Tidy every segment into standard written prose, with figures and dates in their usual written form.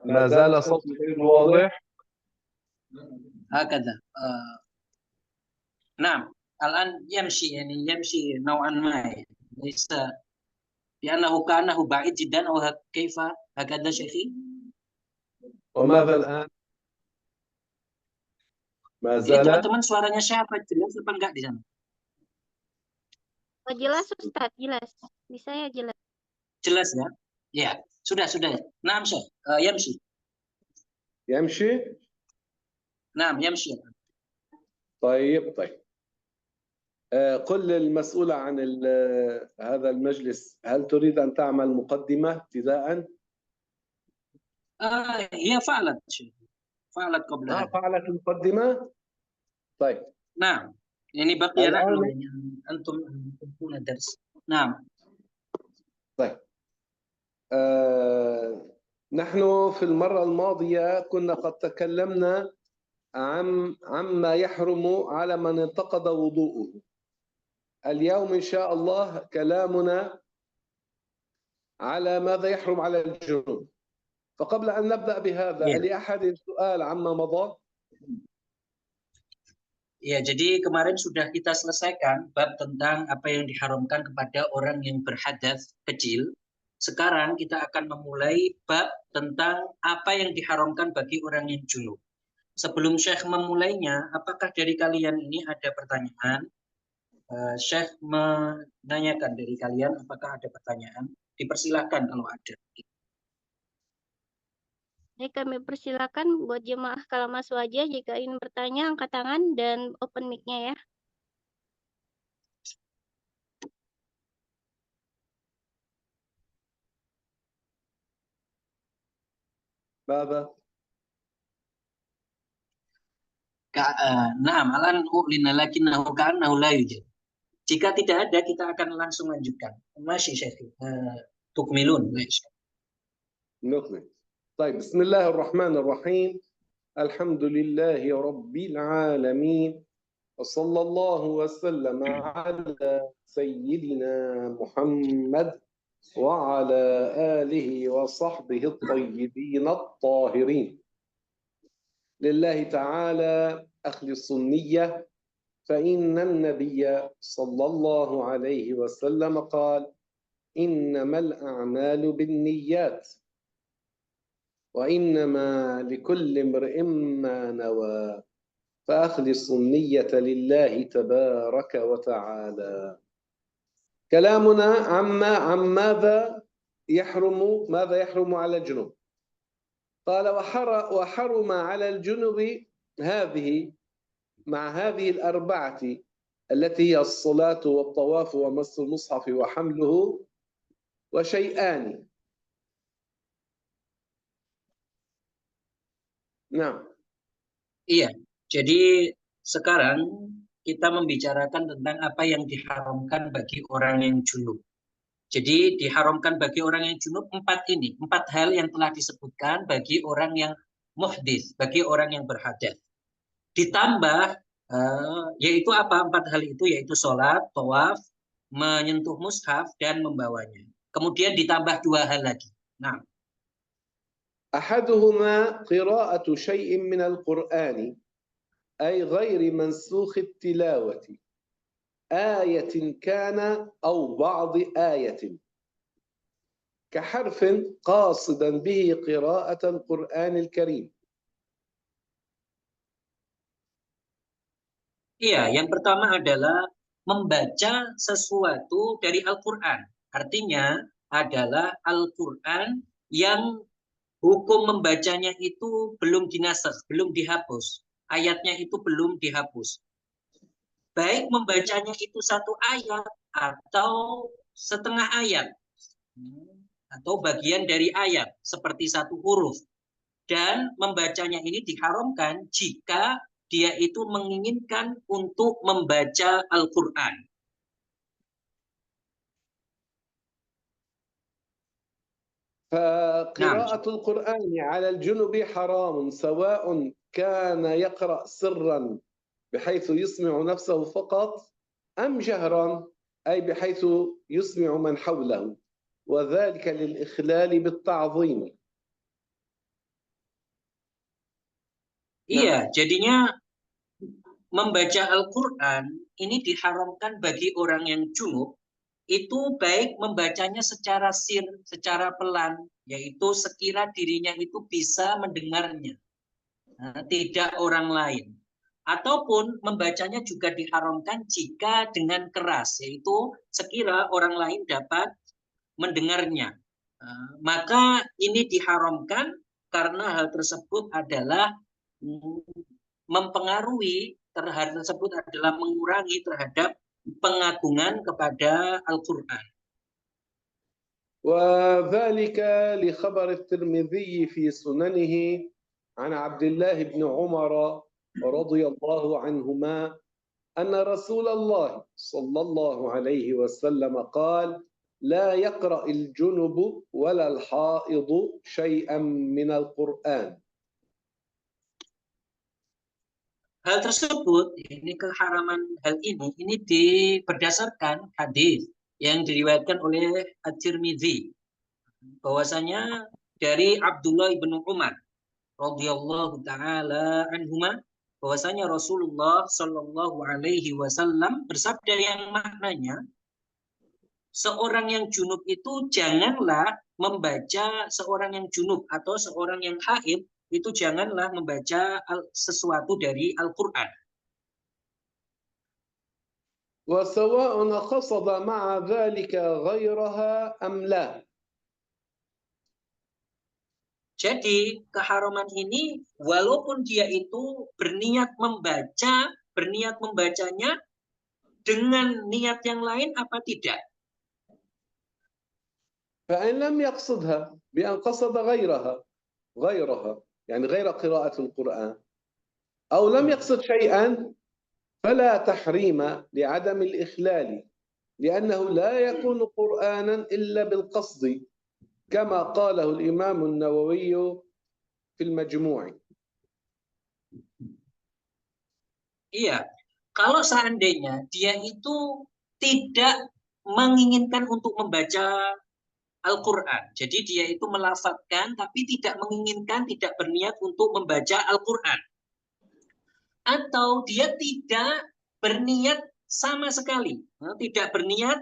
ما زال صوتي غير واضح. هكذا. نعم الآن يمشي، يعني يمشي نوعا ما، ليس لأنه كأنه بعيد جدا أو كيف هكذا شيخي. وماذا الآن؟ ما Jadi زال teman-teman suaranya siapa, jelas apa enggak di sana? Oh, jelas Ustaz, jelas. Bisa ya jelas. Jelas ya? Ya, sudah. Naam Syekh, yamshi. يمشي؟ Naam, yamshi. طيب. قل للمسؤولة عن هذا المجلس، هل تريد أن تعمل مقدمة ابتداء؟ هي فعلت شيء، فعلت قبل هذا. فعلت المقدمة؟ طيب. نعم، يعني بقي نحن يعني أنتم تكون الدرس. نعم. طيب. نحن في المرة الماضية كنا قد تكلمنا عما يحرم على من انتقض وضوءه. اليوم إن شاء الله كلامنا على ماذا يحرم على الجنوب. فقبل أن نبدأ بهذا لأحد سؤال عما مضى؟ Ya, jadi kemarin sudah kita selesaikan bab tentang apa yang diharamkan kepada orang yang berhadas kecil. Sekarang kita akan memulai bab tentang apa yang diharamkan bagi orang yang junub. Sebelum Syekh memulainya, apakah dari kalian ini ada pertanyaan? Syekh menanyakan dari kalian apakah ada pertanyaan. Dipersilahkan kalau ada. Jadi kami persilakan buat jemaah Kalamas Wajah jika ingin bertanya angkat tangan dan open mic-nya ya. ماذا؟ Nah, malan ulina lakinnahu ka'annahu la yujad. Jika tidak ada, kita akan langsung lanjutkan. Masih Syekh. Tukmilun. نكمل. طيب، بسم الله الرحمن الرحيم. الحمد لله رب العالمين، وصلى الله وسلم على سيدنا محمد وعلى آله وصحبه الطيبين الطاهرين. لله تعالى أخلص النية، فإن النبي صلى الله عليه وسلم قال: إنما الأعمال بالنيات وإنما لكل امرئ ما نوى، فأخلص النية لله تبارك وتعالى. كلامنا عن ماذا يحرم على الجنوب. قال: وحرم على الجنوب مع هذه الأربعة التي هي الصلاة والطواف ومس المصحف وحمله وشيئان. Nah. Iya, jadi sekarang kita membicarakan tentang apa yang diharamkan bagi orang yang junub. Jadi diharamkan bagi orang yang junub empat hal yang telah disebutkan bagi orang yang muhdits, bagi orang yang berhadas. Ditambah yaitu apa empat hal itu, yaitu sholat, tawaf, menyentuh mushaf dan membawanya. Kemudian ditambah dua hal lagi. Nah. أحدهما قراءة شيء من القرآن أي غير منسوخ التلاوة، آية كان أو بعض آية، كحرف قاصدا به قراءة القرآن الكريم. Iya, yang pertama adalah membaca sesuatu dari Al-Quran. Artinya adalah Al-Quran yang hukum membacanya itu belum dinasakh, belum dihapus. Ayatnya itu belum dihapus. Baik membacanya itu satu ayat atau setengah ayat. Atau bagian dari ayat, seperti satu huruf. Dan membacanya ini diharamkan jika dia itu menginginkan untuk membaca Al-Quran. فقراءة القرآن على الجنب حرام، سواء كان يقرأ سرا بحيث يسمع نفسه فقط، أم جهرا أي بحيث يسمع من حوله. وذلك للإخلال بالتعظيم. Iya, jadinya membaca Al-Quran ini diharamkan bagi orang yang junub, itu baik membacanya secara sir, secara pelan, yaitu sekira dirinya itu bisa mendengarnya, tidak orang lain. Ataupun membacanya juga diharamkan jika dengan keras, yaitu sekira orang lain dapat mendengarnya. Maka ini diharamkan karena hal tersebut adalah mempengaruhi, terhadap tersebut adalah mengurangi terhadap pengagungan kepada Al-Quran. وذلك لخبر الترمذي في سننه عن عبد الله بن عمر رضي الله عنهما أن رسول الله صلى الله عليه وسلم قال: لا يقرأ الجنب ولا الحائض شيئا من القرآن. Hal tersebut, ini keharaman hal ini berdasarkan hadis yang diriwayatkan oleh At-Tirmidzi, bahwasanya dari Abdullah bin Umar radhiyallahu taala anhuma, bahwasanya Rasulullah Shallallahu alaihi wasallam bersabda yang maknanya, seorang yang junub itu janganlah membaca, seorang yang junub atau seorang yang haid itu janganlah membaca sesuatu dari Al-Quran. وسواء قصد مع ذلك غيرها أم لا. Jadi keharaman ini walaupun dia itu berniat membacanya dengan niat yang lain apa tidak. فإن لم يقصدها بأن قصد غيرها يعني غير قراءة القرآن أو لم يقصد شيئا فلا تحريم لعدم الإخلال لأنه لا يكون قرآنا إلا بالقصد كما قاله الإمام النووي في المجموع. Iya, kalau seandainya dia itu tidak menginginkan untuk membaca Al-Quran, jadi dia itu melafadzkan tapi tidak menginginkan, tidak berniat untuk membaca Al-Quran, atau dia tidak berniat sama sekali, tidak berniat,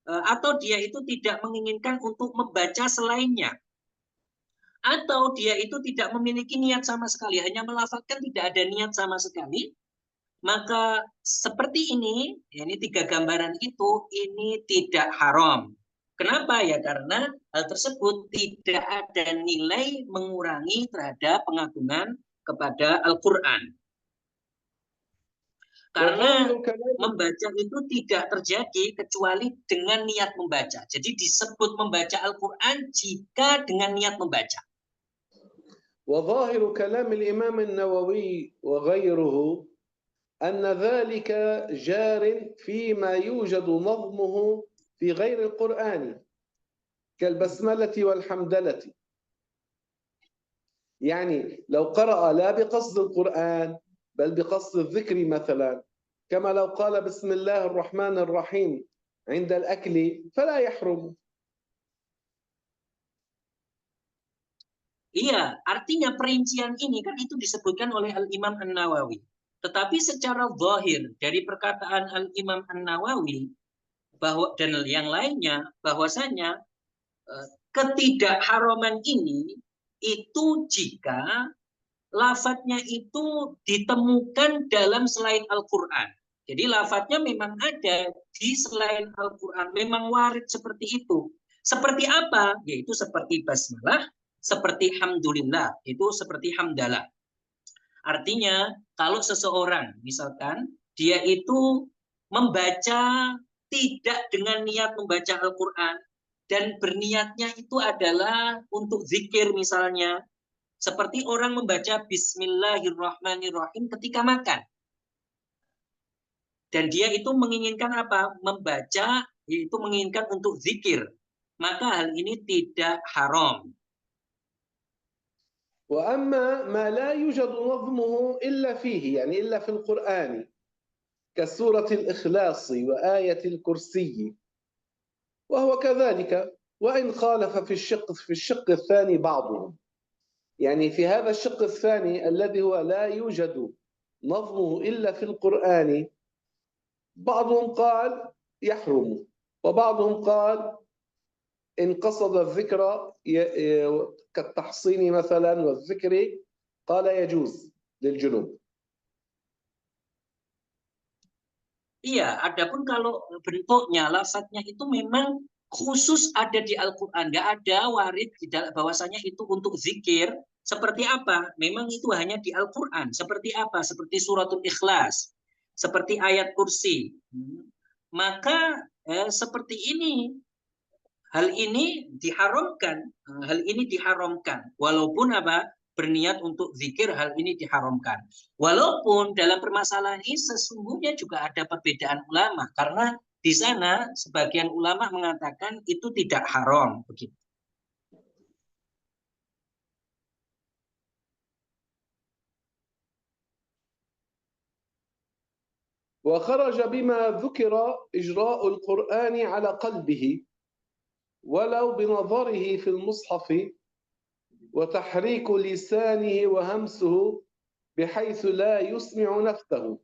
atau dia itu tidak menginginkan untuk membaca selainnya, atau dia itu tidak memiliki niat sama sekali, hanya melafadzkan tidak ada niat sama sekali, maka seperti ini 3 gambaran itu ini tidak haram. Kenapa? Ya karena hal tersebut tidak ada nilai mengurangi terhadap pengagungan kepada Al-Quran. Karena membaca itu tidak terjadi kecuali dengan niat membaca. Jadi disebut membaca Al-Quran jika dengan niat membaca. وظاهر كلام الإمام النووي وغيره أن ذلك جار فيما يوجد نظمه في غير القرآن كالبسملة والحمدلة. يعني لو قرأ لا بقصد القرآن بل بقصد الذكر مثلا، كما لو قال بسم الله الرحمن الرحيم عند الأكل فلا يحرم. Iya, artinya perincian ini kan itu disebutkan oleh Al-Imam An-Nawawi. Tetapi secara zahir dari perkataan Al-Imam An-Nawawi bahwa dan yang lainnya, bahwasanya ketidakharaman ini itu jika lafadznya itu ditemukan dalam selain Al-Quran. Jadi lafadznya memang ada di selain Al-Quran, memang warid seperti itu. Seperti apa? Yaitu seperti basmalah, seperti hamdulillah, itu seperti hamdalah. Artinya kalau seseorang misalkan dia itu membaca tidak dengan niat membaca Al-Quran dan berniatnya itu adalah untuk zikir misalnya, seperti orang membaca Bismillahirrahmanirrahim ketika makan. Dan dia itu menginginkan apa? Membaca, yaitu menginginkan untuk zikir. Maka hal ini tidak haram. وأما ما لا يوجد نظمه إلا فيه يعني إلا في القرآن كسورة الإخلاص وآية الكرسي وهو كذلك وإن خالف في الشق الثاني بعضهم. يعني في هذا الشق الثاني الذي هو لا يوجد نظمه إلا في القرآن، بعضهم قال يحرم، وبعضهم قال إن قصد الذكر كالتحصين مثلا والذكر قال يجوز للجنوب. Iya, adapun kalau bentuknya, lafadznya itu memang khusus ada di Al-Quran. Nggak ada warid di dalam bahwasanya itu untuk zikir. Seperti apa? Memang itu hanya di Al-Quran. Seperti apa? Seperti suratul Ikhlas. Seperti ayat kursi. Maka seperti ini, hal ini diharamkan. Hal ini diharamkan. Walaupun apa? Berniat untuk zikir, hal ini diharamkan. Walaupun dalam permasalahan ini sesungguhnya juga ada perbedaan ulama, karena di sana sebagian ulama mengatakan itu tidak haram begitu. وخرج بما ذكر إجراء القرآن على قلبه ولو بنظره في المصحف وتحريك لسانه وهمسه بحيث لا يسمع نفسه.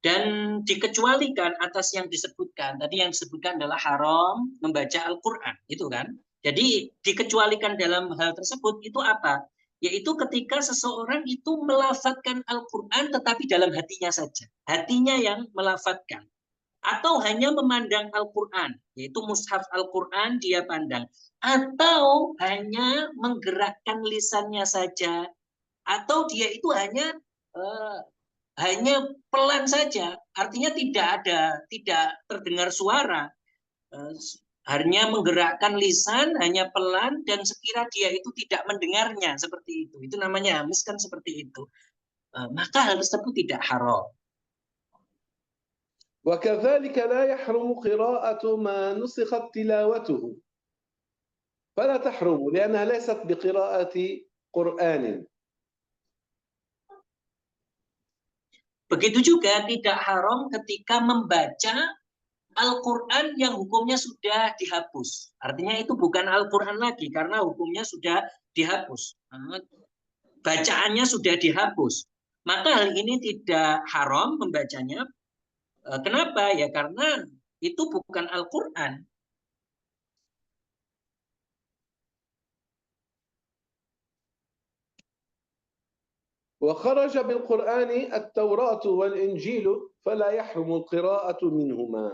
Dan dikecualikan atas yang disebutkan. Tadi yang disebutkan adalah haram membaca Al-Quran, itu kan? Jadi dikecualikan dalam hal tersebut itu apa? Yaitu ketika seseorang itu melafadzkan Al-Quran tetapi dalam hatinya saja. Hatinya yang melafadzkan. Atau hanya memandang Al-Quran, yaitu mushaf Al-Quran dia pandang. Atau hanya menggerakkan lisannya saja. Atau dia itu hanya pelan saja, artinya tidak terdengar suara, hanya menggerakkan lisan, hanya pelan, dan sekira dia itu tidak mendengarnya, seperti itu namanya hamis kan, seperti itu. Maka hal tersebut tidak haram. وكذلك لا يحرم قراءة ما نسخت تلاوته فلا تحرم لأنها ليست بقراءة قرآن. Begitu juga tidak haram ketika membaca Al-Quran yang hukumnya sudah dihapus. Artinya itu bukan Al-Quran lagi karena hukumnya sudah dihapus. Bacaannya sudah dihapus. Maka hal ini tidak haram membacanya. Kenapa? Ya karena itu bukan Al-Quran. وخرج بالقرآن التوراة والإنجيل فلا يحرم القراءة منهما.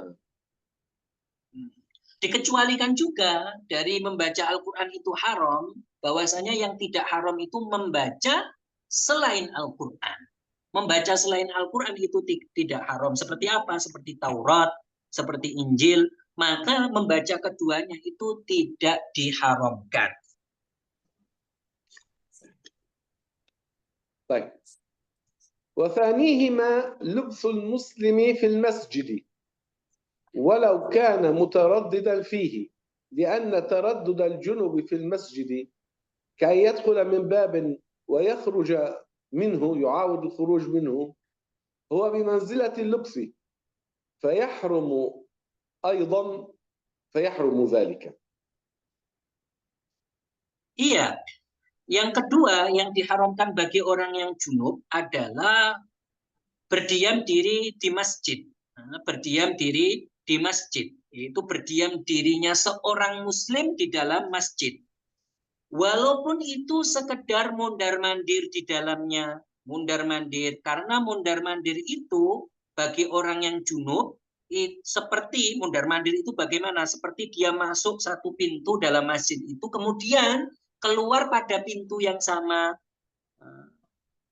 Dikecualikan juga dari membaca Al-Quran itu haram, bahwasanya yang tidak haram itu membaca selain Al-Quran. Membaca selain Al-Quran itu tidak haram. Seperti apa? Seperti Taurat, seperti Injil. Maka membaca keduanya itu tidak diharamkan. طيب. وثانيهما لبث المسلم في المسجد ولو كان مترددا فيه لأن تردد الجنب في المسجد كي يدخل من باب ويخرج منه يعاود الخروج منه هو بمنزلة اللبث فيحرم أيضا ذلك. Iya. Yang kedua yang diharamkan bagi orang yang junub adalah berdiam diri di masjid. Berdiam diri di masjid. Itu berdiam dirinya seorang muslim di dalam masjid. Walaupun itu sekedar mondar-mandir di dalamnya. Mondar-mandir. Karena mondar-mandir itu bagi orang yang junub, seperti mondar-mandir itu bagaimana? Seperti dia masuk satu pintu dalam masjid itu, kemudian keluar pada pintu yang sama.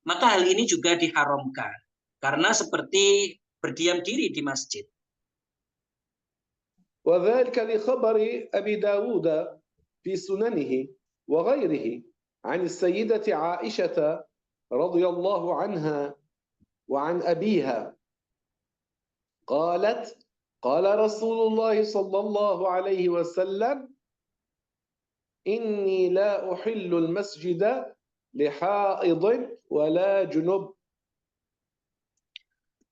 Maka hal ini juga diharamkan. Karena seperti berdiam diri di masjid. وذلك لخبر أبي داود في سننه وغيره عن السيدة عائشة رضي الله عنها وعن أبيها قالت قال رسول الله صلى الله عليه وسلم إني لا أحل المسجد لحائض ولا جنب.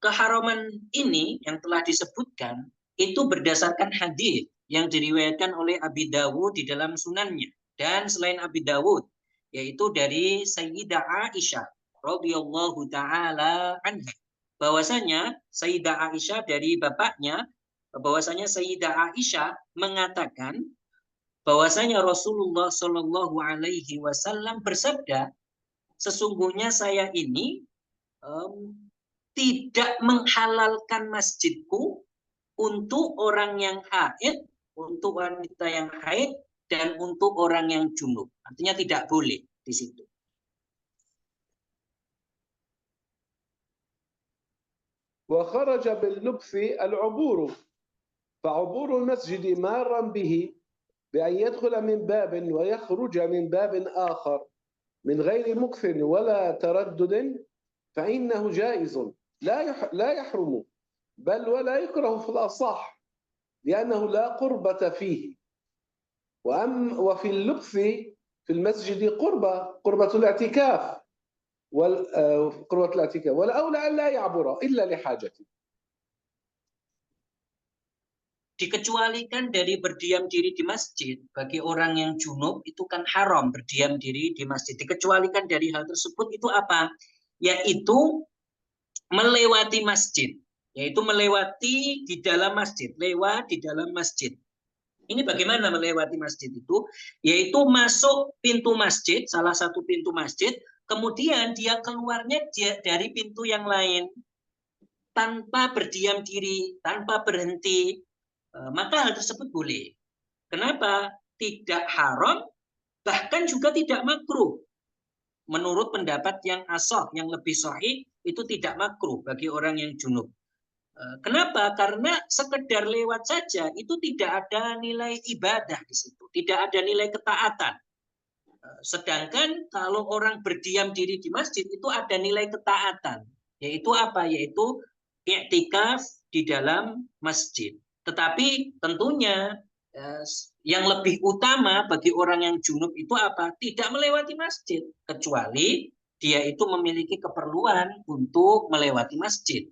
keharaman ini yang telah disebutkan itu berdasarkan hadis yang diriwayatkan oleh Abi Dawud di dalam sunannya, dan selain Abi Dawud, yaitu dari Sayyidah Aisyah radhiyallahu taala anha, bahwasanya Sayyidah Aisyah dari bapaknya, bahwasanya Sayyidah Aisyah mengatakan bahwasanya Rasulullah Shallallahu Alaihi Wasallam bersabda, sesungguhnya saya ini tidak menghalalkan masjidku untuk orang yang haid, untuk wanita yang haid, dan untuk orang yang junub. Artinya tidak boleh di situ. وخرج باللبث العبور فعبور المسجد مارا به بأن يدخل من باب ويخرج من باب آخر من غير مكث ولا تردد فإنه جائز لا يحرم بل ولا يكره في الأصح لأنه لا قربة فيه. وفي اللبث في المسجد قربة الاعتكاف والأولى أن لا يعبر إلا لحاجته. Dikecualikan dari berdiam diri di masjid, bagi orang yang junub itu kan haram berdiam diri di masjid. Dikecualikan dari hal tersebut itu apa? Yaitu melewati masjid, yaitu melewati di dalam masjid, lewat di dalam masjid. Ini bagaimana melewati masjid itu? Yaitu masuk pintu masjid, salah satu pintu masjid, kemudian dia keluarnya dari pintu yang lain, tanpa berdiam diri, tanpa berhenti, maka hal tersebut boleh. Kenapa? Tidak haram, bahkan juga tidak makruh. Menurut pendapat yang ashah, yang lebih sahih, itu tidak makruh bagi orang yang junub. Kenapa? Karena sekedar lewat saja itu tidak ada nilai ibadah di situ, tidak ada nilai ketaatan. Sedangkan kalau orang berdiam diri di masjid itu ada nilai ketaatan, yaitu apa? Yaitu i'tikaf di dalam masjid. Tetapi tentunya yang lebih utama bagi orang yang junub itu apa? Tidak melewati masjid, kecuali dia itu memiliki keperluan untuk melewati masjid.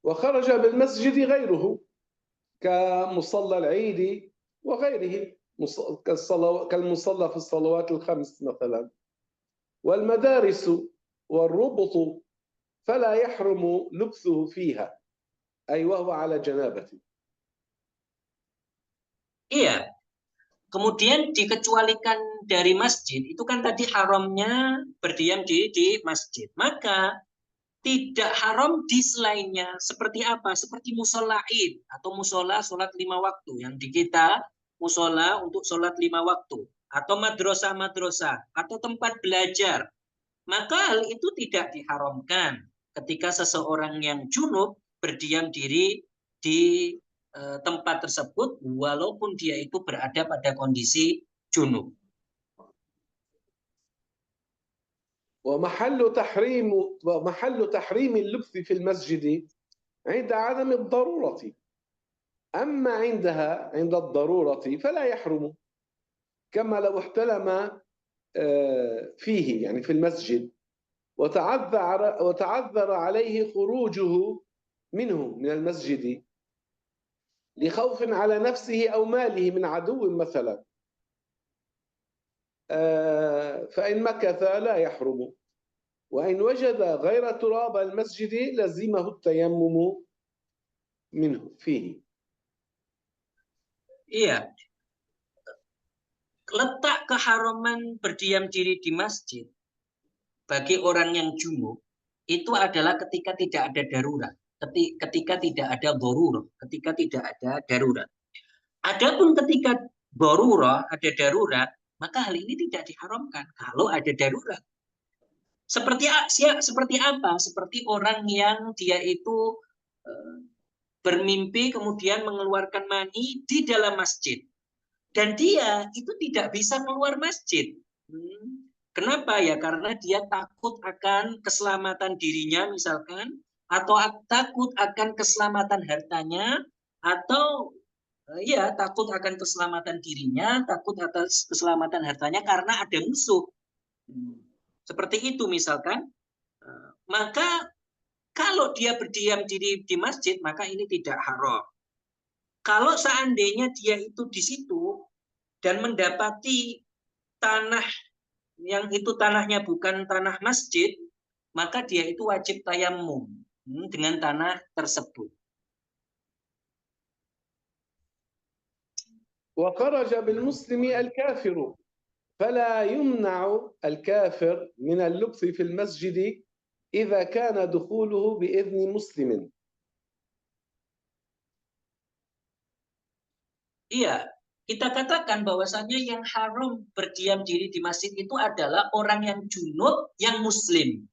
وخرج بالمسجد غيره كمصلى العيد وغيره كالمصلى في الصلوات الخمس مثلا والمدارس والربط فلا يحرم لبثه فيها أي وهو على جنابته. Iya. Kemudian dikecualikan dari masjid, itu kan tadi haramnya berdiam diri di masjid. Maka tidak haram di selainnya. Seperti apa? Seperti musola Id atau musola sholat 5 waktu. Yang di kita musola untuk sholat 5 waktu. Atau madrasah-madrasah. Atau tempat belajar. Maka hal itu tidak diharamkan ketika seseorang yang junub berdiam diri di tempat tersebut walaupun dia itu berada pada kondisi junub. ومحل تحريم اللبث في المسجد عند عدم الضرورة. أما عند الضرورة فلا يحرم كما لو احتلم فيه يعني في المسجد وتعذر عليه خروجه منه من المسجد لخوف على نفسه أو ماله من عدو مثلا فإن مكث لا يحرم وإن وجد غير تراب المسجد لزمه التيمم منه فيه. Iya. Letak keharaman berdiam diri di masjid bagi orang yang junub itu adalah ketika tidak ada darurat, ketika tidak ada darurah, ketika tidak ada darurat. Adapun ketika darurah, ada darurat, maka hal ini tidak diharamkan kalau ada darurat. Seperti apa? Seperti orang yang dia itu bermimpi kemudian mengeluarkan mani di dalam masjid. Dan dia itu tidak bisa keluar masjid. Kenapa ya? Karena dia takut akan keselamatan dirinya misalkan, atau takut akan keselamatan hartanya, atau ya takut akan keselamatan dirinya, takut atas keselamatan hartanya karena ada musuh. Seperti itu misalkan. Maka Kalau dia berdiam diri di masjid, maka ini tidak haram. Kalau seandainya dia itu di situ dan mendapati tanah yang itu tanahnya bukan tanah masjid, maka dia itu wajib tayamum dengan tanah tersebut. وخرج بالمسلم الكافر فلا يمنع الكافر من اللبث في المسجد إذا كان دخوله بإذن مسلم. Iya, kita katakan bahwasanya yang haram berdiam diri di masjid itu adalah orang yang junub, yang muslim.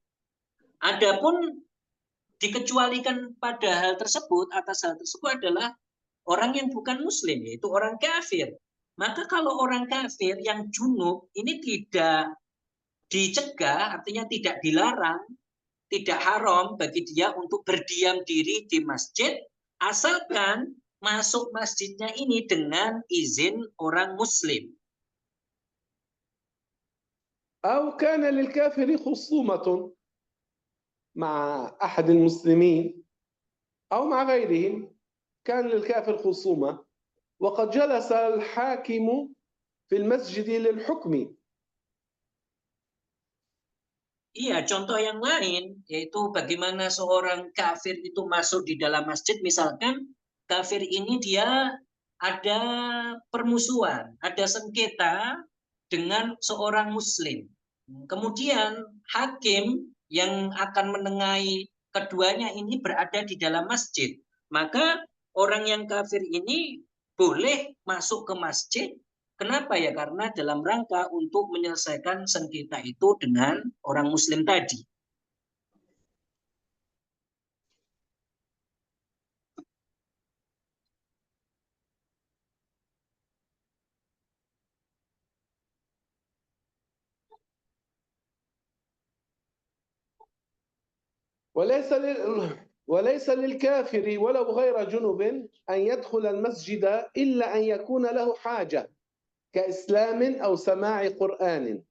Adapun dikecualikan pada hal tersebut, atas hal tersebut adalah orang yang bukan muslim, yaitu orang kafir. Maka kalau orang kafir yang junub ini tidak dicegah, artinya tidak dilarang, tidak haram bagi dia untuk berdiam diri di masjid, asalkan masuk masjidnya ini dengan izin orang muslim. أو كان للكافر خصومة مع أحد المسلمين أو مع غيرهم، كان للكافر خصومة وقد جلس الحاكم في المسجد للحكم. Iya, contoh yang lain yaitu bagaimana seorang kafir itu masuk di dalam masjid, misalkan kafir ini dia ada permusuhan, ada sengketa dengan seorang muslim. Kemudian hakim yang akan menengahi keduanya ini berada di dalam masjid. Maka orang yang kafir ini boleh masuk ke masjid. Kenapa ya? Karena dalam rangka untuk menyelesaikan sengketa itu dengan orang muslim tadi. وليس للكافر ولو غير جنب أن يدخل المسجد إلا أن يكون له حاجة كإسلام أو سماع قرآن.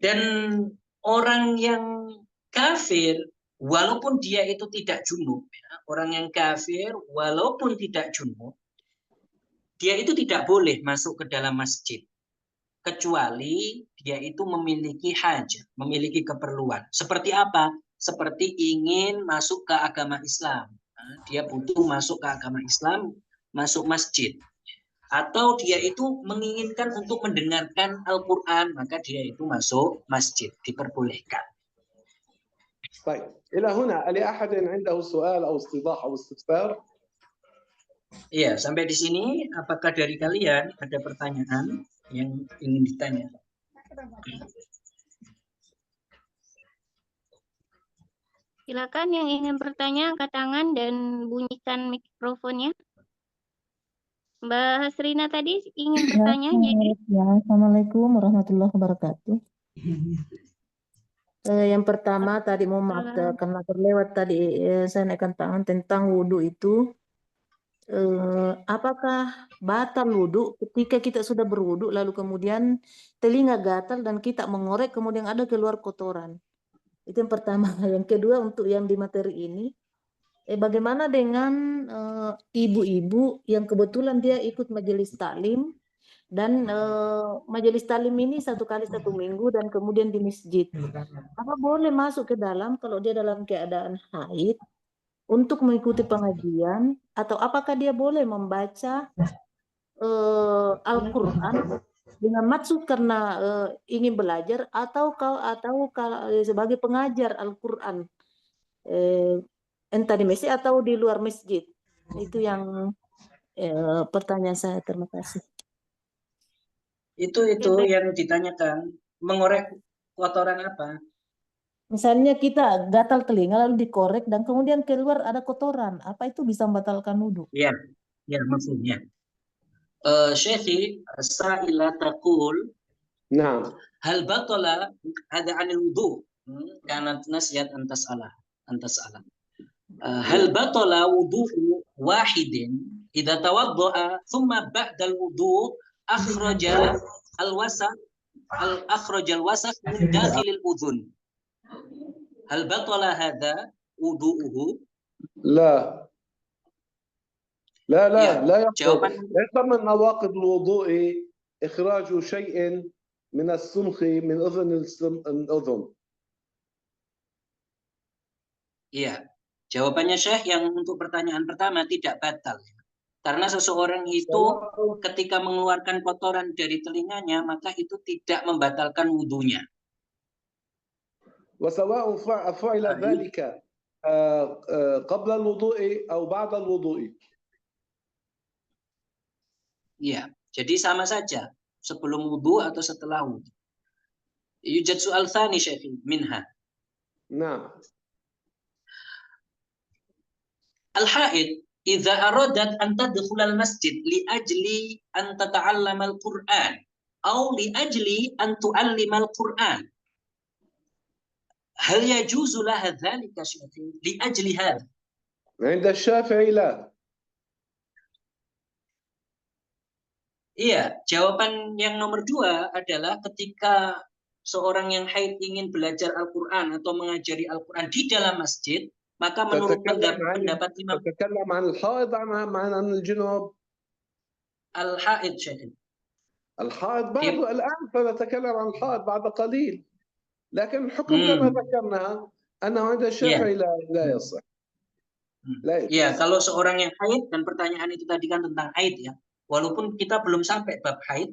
Dan orang yang kafir walaupun dia itu tidak junub, ya, orang yang kafir walaupun tidak junub, dia itu tidak boleh masuk ke dalam masjid kecuali dia itu memiliki hajat, memiliki keperluan. Seperti apa? Seperti ingin masuk ke agama Islam. Dia butuh masuk ke agama Islam, masuk masjid. Atau dia itu menginginkan untuk mendengarkan Al-Quran, maka dia itu masuk masjid, diperbolehkan. طيب، إلى هنا لأحد عنده سؤال أو استيضاح أو استفسار؟ Iya, sampai di sini apakah dari kalian ada pertanyaan yang ingin ditanya? Silakan yang ingin bertanya angkat tangan dan bunyikan mikrofonnya. Mbak Hasrina tadi ingin bertanya. Assalamualaikum warahmatullahi wabarakatuh. Yang pertama tadi mau maaf karena terlewat tadi saya naikkan tangan tentang wudhu itu. Apakah batal wudhu ketika kita sudah berwudhu lalu kemudian telinga gatal dan kita mengorek kemudian ada keluar kotoran? Itu yang pertama. Yang kedua untuk yang di materi ini, bagaimana dengan ibu-ibu yang kebetulan dia ikut majelis taklim dan majelis taklim ini 1 kali 1 minggu dan kemudian di masjid. Apa boleh masuk ke dalam kalau dia dalam keadaan haid untuk mengikuti pengajian, atau apakah dia boleh membaca Al-Quran dengan maksud karena ingin belajar atau sebagai pengajar Al-Quran entah di masjid atau di luar masjid? Itu yang pertanyaan saya. Terima kasih. Itu yang ditanyakan, mengorek kotoran apa? Misalnya kita gatal telinga lalu dikorek dan kemudian keluar ada kotoran, apa itu bisa membatalkan wudhu? Ya maksudnya. Syekhi Sa'ila taqul, نعم. hal batala ada anil wudu? Kanat nasihat antas ala. Hal batala wudu wahidin idza tawaddaa thumma ba'da al-wudu akhraja al-wasaq akhrajal wasakh min dakhilil udhun. Hal batala hadha wudu'uhu? لا لا لا Ya, لا يقبل. jawaban ليس من نواقض الوضوء إخراج شيء من السمخ من أذن الأذن. Iya, jawabannya Syekh yang untuk pertanyaan pertama tidak batal. Karena seseorang itu ketika mengeluarkan kotoran dari telinganya, maka itu tidak membatalkan wudunya. وسواء فعل ذلك قبل الوضوء أو بعد الوضوء. Iya, jadi sama saja sebelum wudu atau setelah wudu. Yujad su'al tsani Syekh minha. نعم. Al-haid idza aradat an tadkhul al-masjid li ajli an tata'allama al-Qur'an aw li ajli an tu'allima al-Qur'an. Hal yajuzu laha dzalika Syekh li ajli hadha? عند الشافعي لا. Iya, jawaban yang nomor 2 adalah ketika seorang yang haid ingin belajar Al-Quran atau mengajari Al-Quran di dalam masjid, maka menurut pendapat Imam تتكلم عن الحائض عن الجنوب. Al-Haid Syekh. الحائض بعد الآن سنتكلم عن الحائض بعد قليل. لكن الحكم كما ذكرنا أنه عند الشافعي لا يصح. لا يجوز. Ya, kalau seorang yang haid, dan pertanyaan itu tadi kan tentang haid ya. Walaupun kita belum sampai bab haid,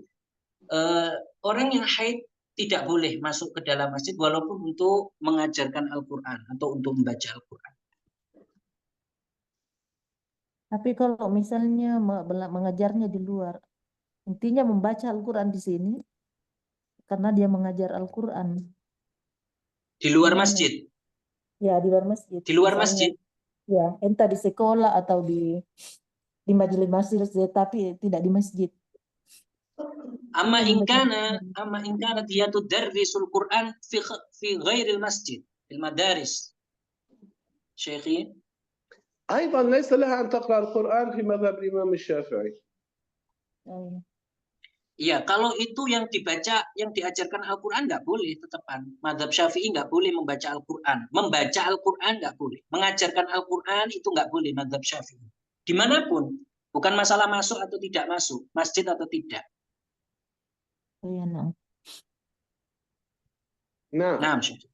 orang yang haid tidak boleh masuk ke dalam masjid walaupun untuk mengajarkan Al-Quran atau untuk membaca Al-Quran. Tapi kalau misalnya mengajarnya di luar, intinya membaca Al-Quran di sini karena dia mengajar Al-Quran. Di luar masjid? Ya, di luar masjid. Di luar Misalnya, masjid? ya, entah di sekolah atau di majelis masjid, tapi tidak di masjid. Amma in kana dia tudarrisul Quran fi ghairil masjid, fil madaris. Syekhi? أيضا ليس لها أن تقرأ القرآن في مذهب الإمام الشافعي. Iya, kalau itu yang dibaca, yang diajarkan Al-Quran nggak boleh tetepan. Mazhab Syafi'i nggak boleh membaca Al-Quran. Membaca Al-Quran nggak boleh. Mengajarkan Al-Quran itu nggak boleh mazhab Syafi'i. Dimanapun. Bukan masalah masuk atau tidak masuk. Masjid atau tidak. Nah. Nah, Syekh.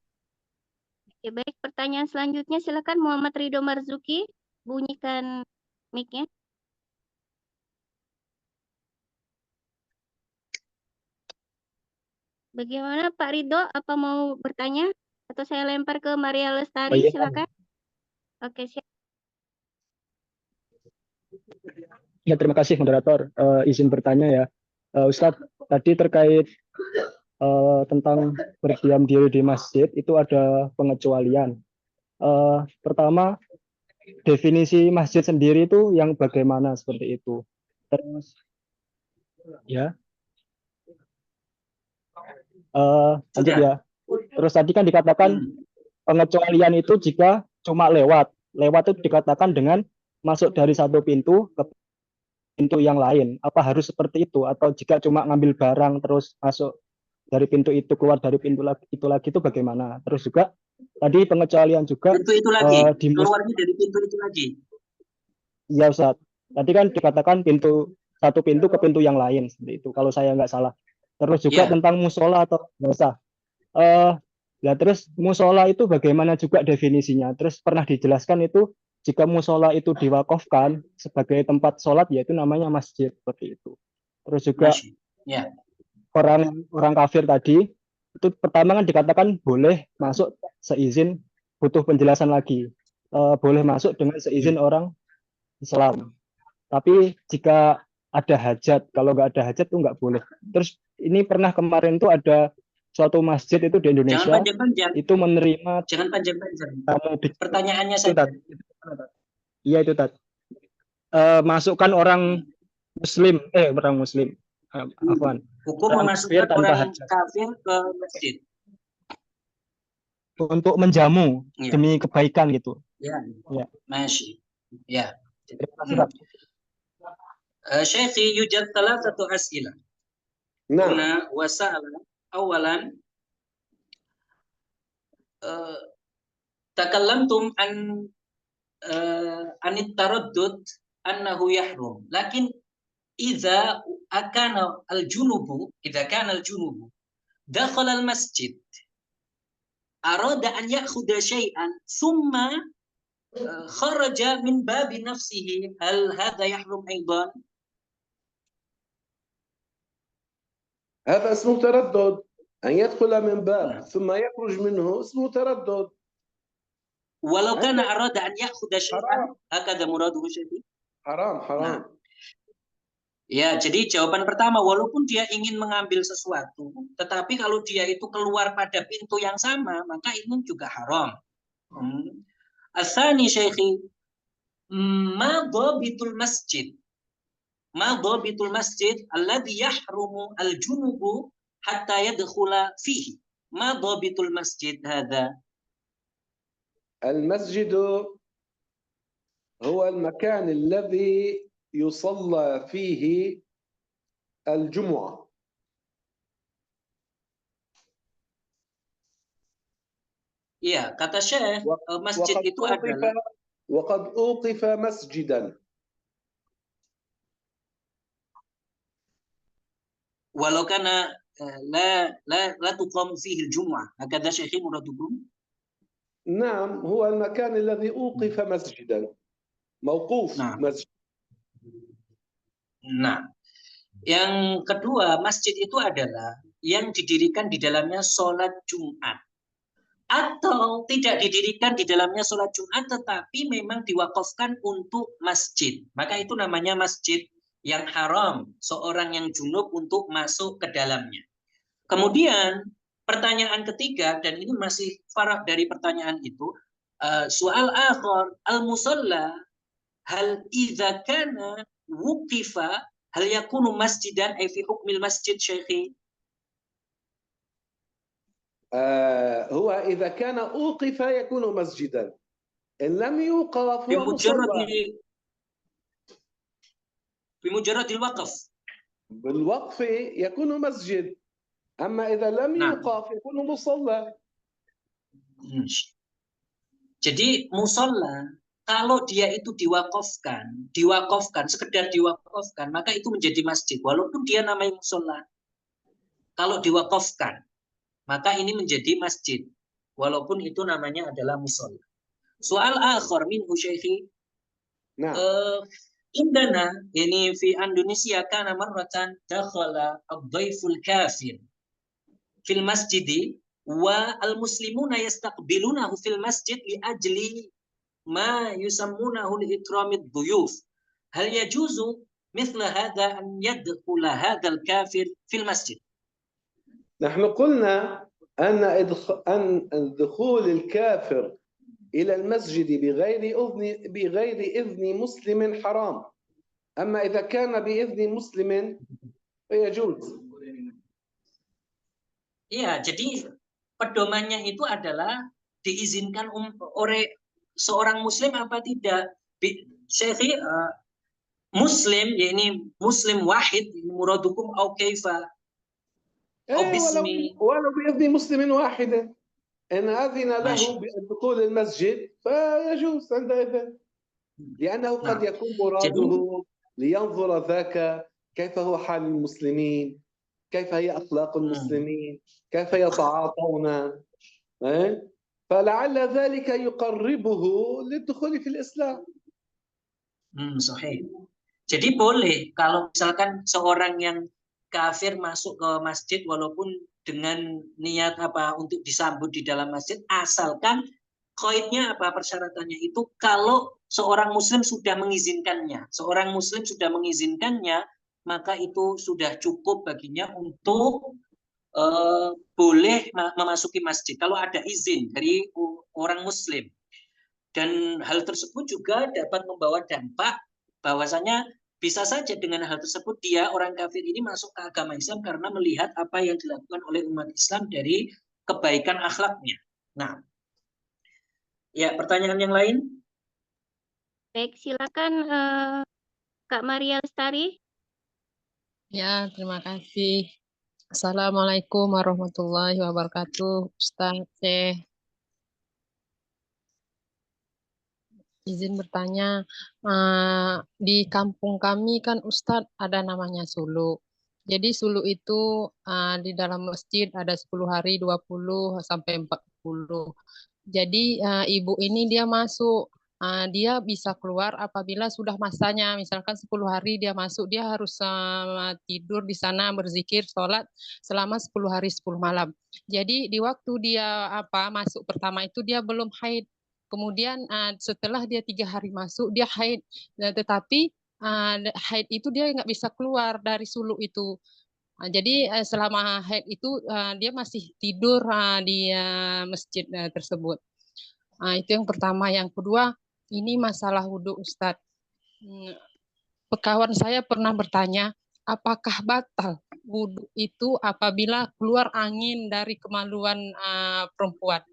Oke, baik, pertanyaan selanjutnya silakan Muhammad Ridho Marzuki, bunyikan mic-nya. Bagaimana Pak Ridho, apa mau bertanya? Atau saya lempar ke Maria Lestari, silakan. Oke, siap. Ya, terima kasih moderator. Izin bertanya ya. Ustadz, tadi terkait tentang berdiam diri di masjid, itu ada pengecualian. Pertama, definisi masjid sendiri itu yang bagaimana seperti itu. Terus, ya. Lanjut ya. Terus tadi kan dikatakan pengecualian itu jika cuma lewat itu dikatakan dengan masuk dari satu pintu ke pintu yang lain. Apa harus seperti itu atau jika cuma ngambil barang terus masuk dari pintu itu keluar dari pintu itu lagi itu bagaimana? Terus juga tadi pengecualian juga pintu itu lagi keluarnya dari pintu itu lagi. Iya Ustaz. Tadi kan dikatakan satu pintu ke pintu yang lain seperti itu kalau saya nggak salah. Terus juga tentang musola atau biasa. Ya terus musola itu bagaimana juga definisinya? Terus pernah dijelaskan itu jika musola itu diwakafkan sebagai tempat sholat yaitu namanya masjid seperti itu. Terus juga orang kafir tadi itu pertama kan dikatakan boleh masuk seizin, butuh penjelasan lagi. Boleh masuk dengan seizin orang Islam. Tapi jika ada hajat, kalau nggak ada hajat itu nggak boleh. Terus ini pernah kemarin tuh ada suatu masjid itu di Indonesia. Jangan panjang-panjang. Itu menerima. Jangan panjang-panjang. Pertanyaannya saja. Iya itu tadi. Masukkan orang Muslim, Afwan. Hukum memasukkan orang kafir ke masjid. Untuk menjamu demi kebaikan gitu. Ya. Masih. Ya. Syekhi yujad thalathatu as'ilah. Huna wa sa'ala awalan takallamtum anit taraddud annahu yahrum. Lakin idza kana al-junubu dakhala al-masjid arada an ya'khudha syai'an thumma kharaja min babi nafsihi, hal hadha yahrum aidan? هذا اسمه تردد. أن يدخل من باب ثم يخرج منه اسمه تردد. Walau kana arada an ya'khudha syai'an hakadha muraduhu syai'an. Haram. Nah, ya, jadi jawaban pertama, walaupun dia ingin mengambil sesuatu, tetapi kalau dia itu keluar pada pintu yang sama, maka ini juga haram. Asani syekhi, ma dhabitul masjid? Ma dhabitul masjid alladhi yahrumu al-junubu hatta yadkhula fihi. Ma dhabitul masjid hadha? المسجد هو المكان الذي يصلى فيه الجمعة. Iya, kata Syekh, masjid itu adalah وقد أوقف مسجدا. walau kana la tuqamu fihi al-jum'ah. Hakadha Syekh muradukum? نعم، هو المكان الذي أوقف مسجدا. موقوف مسجد. Nah, yang kedua, masjid itu adalah yang didirikan di dalamnya sholat Jumat. Atau tidak didirikan di dalamnya sholat Jumat, tetapi memang diwakafkan untuk masjid. Maka itu namanya masjid yang haram, seorang yang junub untuk masuk ke dalamnya. Kemudian, pertanyaan ketiga, dan ini masih farah dari pertanyaan itu, soal akhir, al-musalla, hal idza kana wuqifa, hal yakunu masjidan, ay fi hukmil masjid, syekhi? هو إذا كان أوقف يكون مسجدا، إن لم يوقف هو مصلى. بمجرد الوقف. بالوقف يكون مسجد، أما إذا لم يوقف يكون مصلى. Jadi musola kalau dia itu diwakafkan, sekedar diwakafkan, maka itu menjadi masjid, walaupun dia namanya musola. Kalau diwakafkan, maka ini menjadi masjid, walaupun itu namanya adalah musola. Soal akhir minhu syekhi, indana ini fi Indonesia kana marratan dakhala ad-dhaiful kafir fil masjidi wa al-muslimuna yastaqbilunahu fil masjid li ajli ma yusammunahu li ikramid dhuyuf. Hal yajuzu mithla hadha an yadkhula hadha al-kafir fil masjid? نحن قلنا أن دخول الكافر إلى المسجد بغير إذن مسلم حرام، أما إذا كان بإذن مسلم فيجوز. Iya, jadi pedomannya itu adalah diizinkan oleh seorang muslim apa tidak. Syekhi, muslim, yakni muslim wahid, muradukum au kaifa au bismi. ولو بإذن مسلم واحد إن أذن له بدخول المسجد فيجوز عندئذ، لأنه قد يكون مراده لينظر ذاك كيف هو حال المسلمين، كيف هي أخلاق المسلمين، كيف يتعاطون، فلعل ذلك يقربه للدخول في الإسلام. Sahih. Jadi boleh kalau misalkan seorang yang kafir masuk ke masjid walaupun dengan niat apa untuk disambut di dalam masjid, asalkan koidnya apa, persyaratannya itu kalau seorang muslim sudah mengizinkannya. Seorang muslim sudah mengizinkannya, maka itu sudah cukup baginya untuk boleh memasuki masjid kalau ada izin dari orang muslim. Dan hal tersebut juga dapat membawa dampak bahwasanya bisa saja dengan hal tersebut dia, orang kafir ini, masuk ke agama Islam karena melihat apa yang dilakukan oleh umat Islam dari kebaikan akhlaknya. Nah, ya, pertanyaan yang lain? Baik, silakan Kak Maria Lestari. Ya, terima kasih. Assalamualaikum warahmatullahi wabarakatuh, Ustaz. Izin bertanya, di kampung kami kan Ustadz ada namanya suluk. Jadi suluk itu di dalam masjid ada 10 hari, 20 sampai 40. Jadi ibu ini dia masuk, dia bisa keluar apabila sudah masanya. Misalkan 10 hari dia masuk, dia harus tidur di sana, berzikir, sholat selama 10 hari, 10 malam. Jadi di waktu dia masuk pertama itu dia belum haid. Kemudian setelah dia 3 hari masuk, dia haid. Tetapi haid itu dia nggak bisa keluar dari suluk itu. Jadi selama haid itu dia masih tidur di masjid tersebut. Itu yang pertama. Yang kedua, ini masalah wudhu, Ustadz. Kawan saya pernah bertanya, apakah batal wudhu itu apabila keluar angin dari kemaluan perempuan?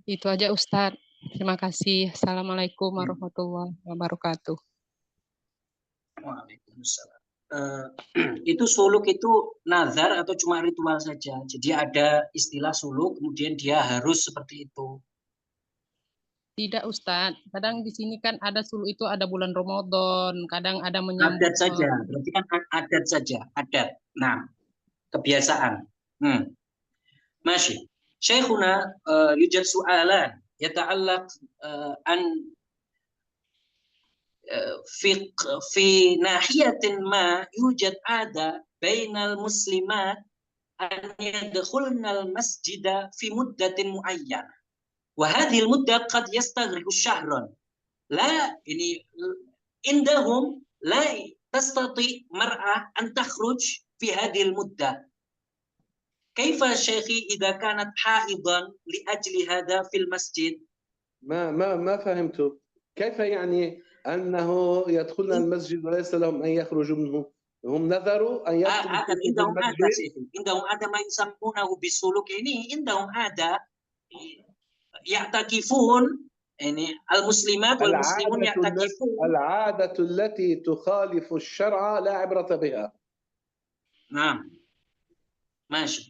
Itu aja, Ustadz. Terima kasih. Assalamualaikum warahmatullahi wabarakatuh. Waalaikumsalam. Itu suluk itu nazar atau cuma ritual saja? Jadi ada istilah suluk, kemudian dia harus seperti itu. Tidak, Ustadz. Kadang di sini kan ada suluk itu ada bulan Ramadan, kadang ada menyambut. Adat saja, berarti kan adat saja, adat. Nah, kebiasaan. Masih. Syekhuna yujad su'alan yata'allaq an fi nahiyatin ma yujad ada bainal muslimat an yadkhulna al-masjida fi muddatin muayyanah. Wa hadhihi al-muddah qad yastaghriqu syahran. La ini indahum la tastati mar'ah an takhruj fi hadhihi al-muddah. كيف شيخي إذا كانت حائضا لأجل هذا في المسجد؟ ما فهمت. كيف يعني أنه يدخلن المسجد وليس لهم أن يخرجوا منه؟ هم نذروا أن يدخلوا عندهم عادة المسجد. شيخي، عندهم عادة ما يسمونه بالسلوك ini عندهم عادة يعتكفون يعني المسلمات والمسلمون يعتكفون. العادة التي تخالف الشرع لا عبرة بها. نعم. ماشي.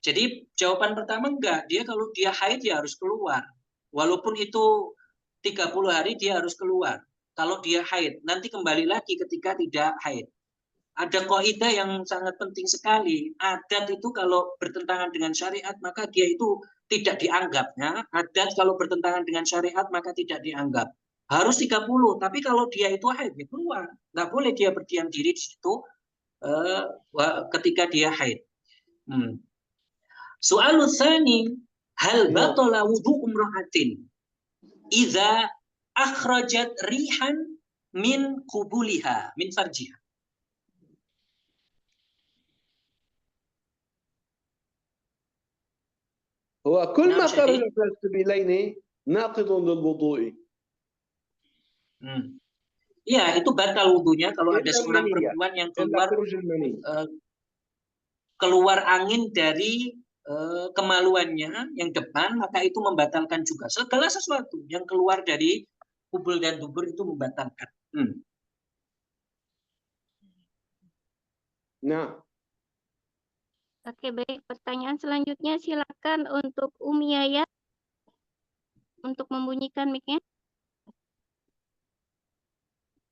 Jadi jawaban pertama enggak, dia kalau dia haid dia harus keluar. Walaupun itu 30 hari dia harus keluar. Kalau dia haid, nanti kembali lagi ketika tidak haid. Ada kaidah yang sangat penting sekali. Adat itu kalau bertentangan dengan syariat maka dia itu tidak dianggap. Ya. Adat kalau bertentangan dengan syariat maka tidak dianggap. Harus 30, tapi kalau dia itu haid dia keluar. Nggak boleh dia berdiam diri di situ ketika dia haid. Soal tsani, hal batala wudu umra'atin idza akhrajat rihan min qubuliha min farjiha. هو كل ما خرج من السبيلين ناقض للوضوء. Ya, itu batal wudunya kalau ada seorang perempuan yang keluar angin dari kemaluannya yang depan, maka itu membatalkan juga. Segala sesuatu yang keluar dari kubul dan dubur itu membatalkan. Nah. Oke, baik. Pertanyaan selanjutnya silakan untuk Umi Yaya untuk membunyikan mic-nya.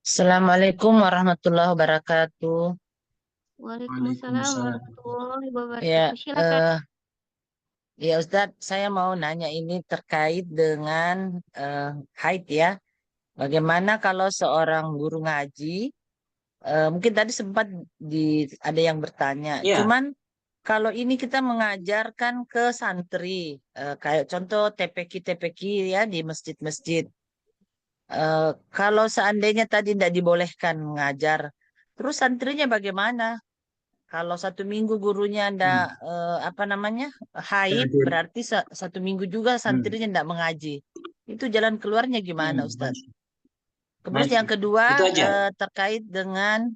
Assalamualaikum warahmatullahi wabarakatuh. Waalaikumsalam warahmatullahi wabarakatuh. Ya, silakan. Ya Ustadz, saya mau nanya ini terkait dengan haid ya. Bagaimana kalau seorang guru ngaji, mungkin tadi sempat ada yang bertanya, cuman kalau ini kita mengajarkan ke santri, kayak contoh TPQ ya di masjid-masjid. Kalau seandainya tadi tidak dibolehkan mengajar, terus santrinya bagaimana? Kalau 1 minggu gurunya ndak haid, berarti 1 minggu juga santrinya ndak mengaji. Itu jalan keluarnya gimana, Ustaz? Kemudian yang kedua terkait dengan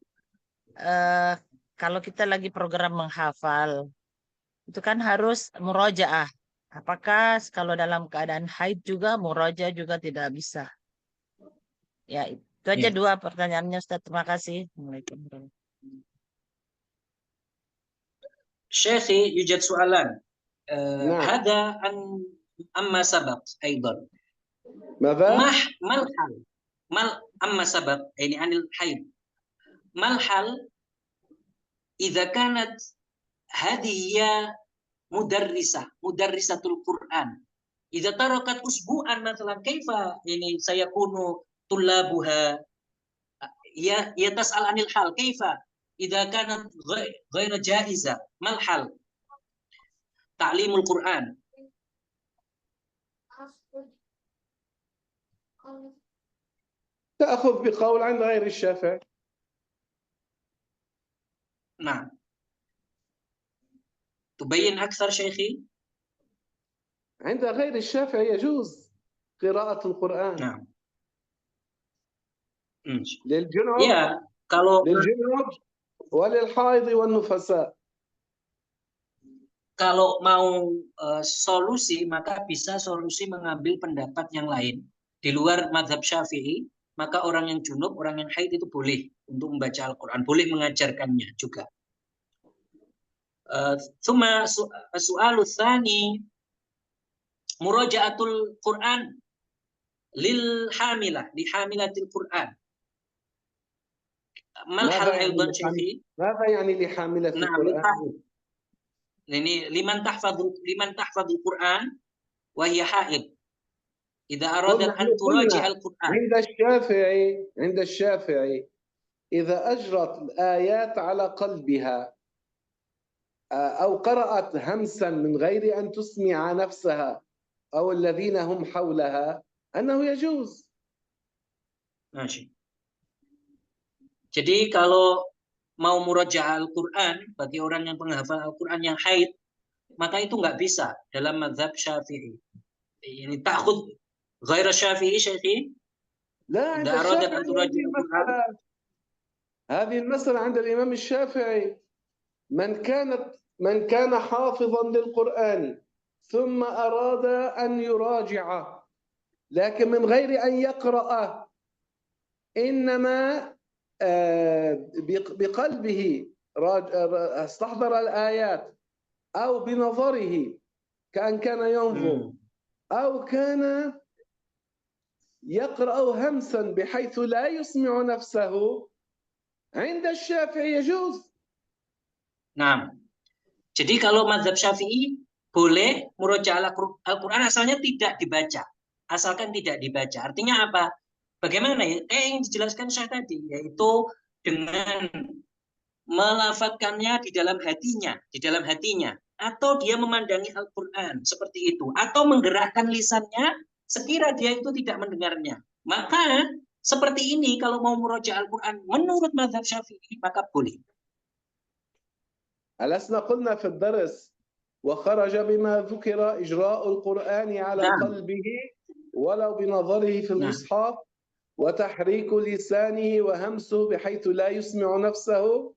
kalau kita lagi program menghafal, itu kan harus murojaah. Apakah kalau dalam keadaan haid juga murojaah juga tidak bisa? Ya, itu aja 2 pertanyaannya, Ustaz. Terima kasih. Assalamualaikum. شيخي يوجد سؤالان نعم. هذا أما سبق أيضا ماذا؟ ما الحل أما سبق يعني عن الحيض ما الحل إذا كانت هذه هي مدرسة القرآن إذا تركت أسبوعا مثلا كيف يعني سيكون طلابها هي تسأل عن الحل كيف إذا كانت غير جائزة ما الحل تعليم القرآن تأخذ بقول عند غير الشافعي. نعم تبين أكثر شيخي عند غير الشافعي يجوز قراءة القرآن. نعم للجنوب ya kalau وللحائض والنفساء. Kalau mau solusi maka bisa solusi mengambil pendapat yang lain di luar mazhab Syafi'i, maka orang yang junub, orang yang haid itu boleh untuk membaca Al-Qur'an, boleh mengajarkannya juga. Tsumma soal tsani muraja'atul Qur'an lil hamilah, li hamilatil Qur'an. Mal hal aidan Syafi'i? ماذا يعني لحاملة القرآن؟ يعني لمن تحفظ القرآن وهي حائض إذا أرادت أن تراجع القرآن. عند الشافعي إذا أجرت الآيات على قلبها أو قرأت همسا من غير أن تسمع نفسها أو الذين هم حولها أنه يجوز. ماشي. Jadi kalau mau murajaah Al-Quran bagi orang yang penghafal Al-Quran yang haid, maka itu nggak bisa dalam mazhab Syafi'i. Ini ta'khud ghaira Syafi'i Syafi'i? لا عند الشافعي هذه المسألة عند الإمام الشافعي من كان حافظا للقرآن ثم أراد أن يراجعه لكن من غير أن يقرأه إنما بقلبه استحضر الآيات أو بنظره كأن كان ينظر أو كان يقرأ همسا بحيث لا يسمع نفسه عند الشافعي يجوز. Nah, jadi kalau mazhab Syafi'i boleh murojaah Al-Quran asalnya tidak dibaca, asalkan tidak dibaca. Artinya apa? Bagaimana ya? Yang dijelaskan saya tadi, yaitu dengan melafadzkannya di dalam hatinya, atau dia memandangi Al-Quran seperti itu, atau menggerakkan lisannya sekira dia itu tidak mendengarnya. Maka seperti ini kalau mau murojaah Al-Quran menurut mazhab Syafi'i maka boleh. ألسنا قلنا في الدرس وخرج بما ذكر إجراء القرآن على قلبه ولو بنظره في المصحف وتحريك لسانه وهمسه بحيث لا يسمع نفسه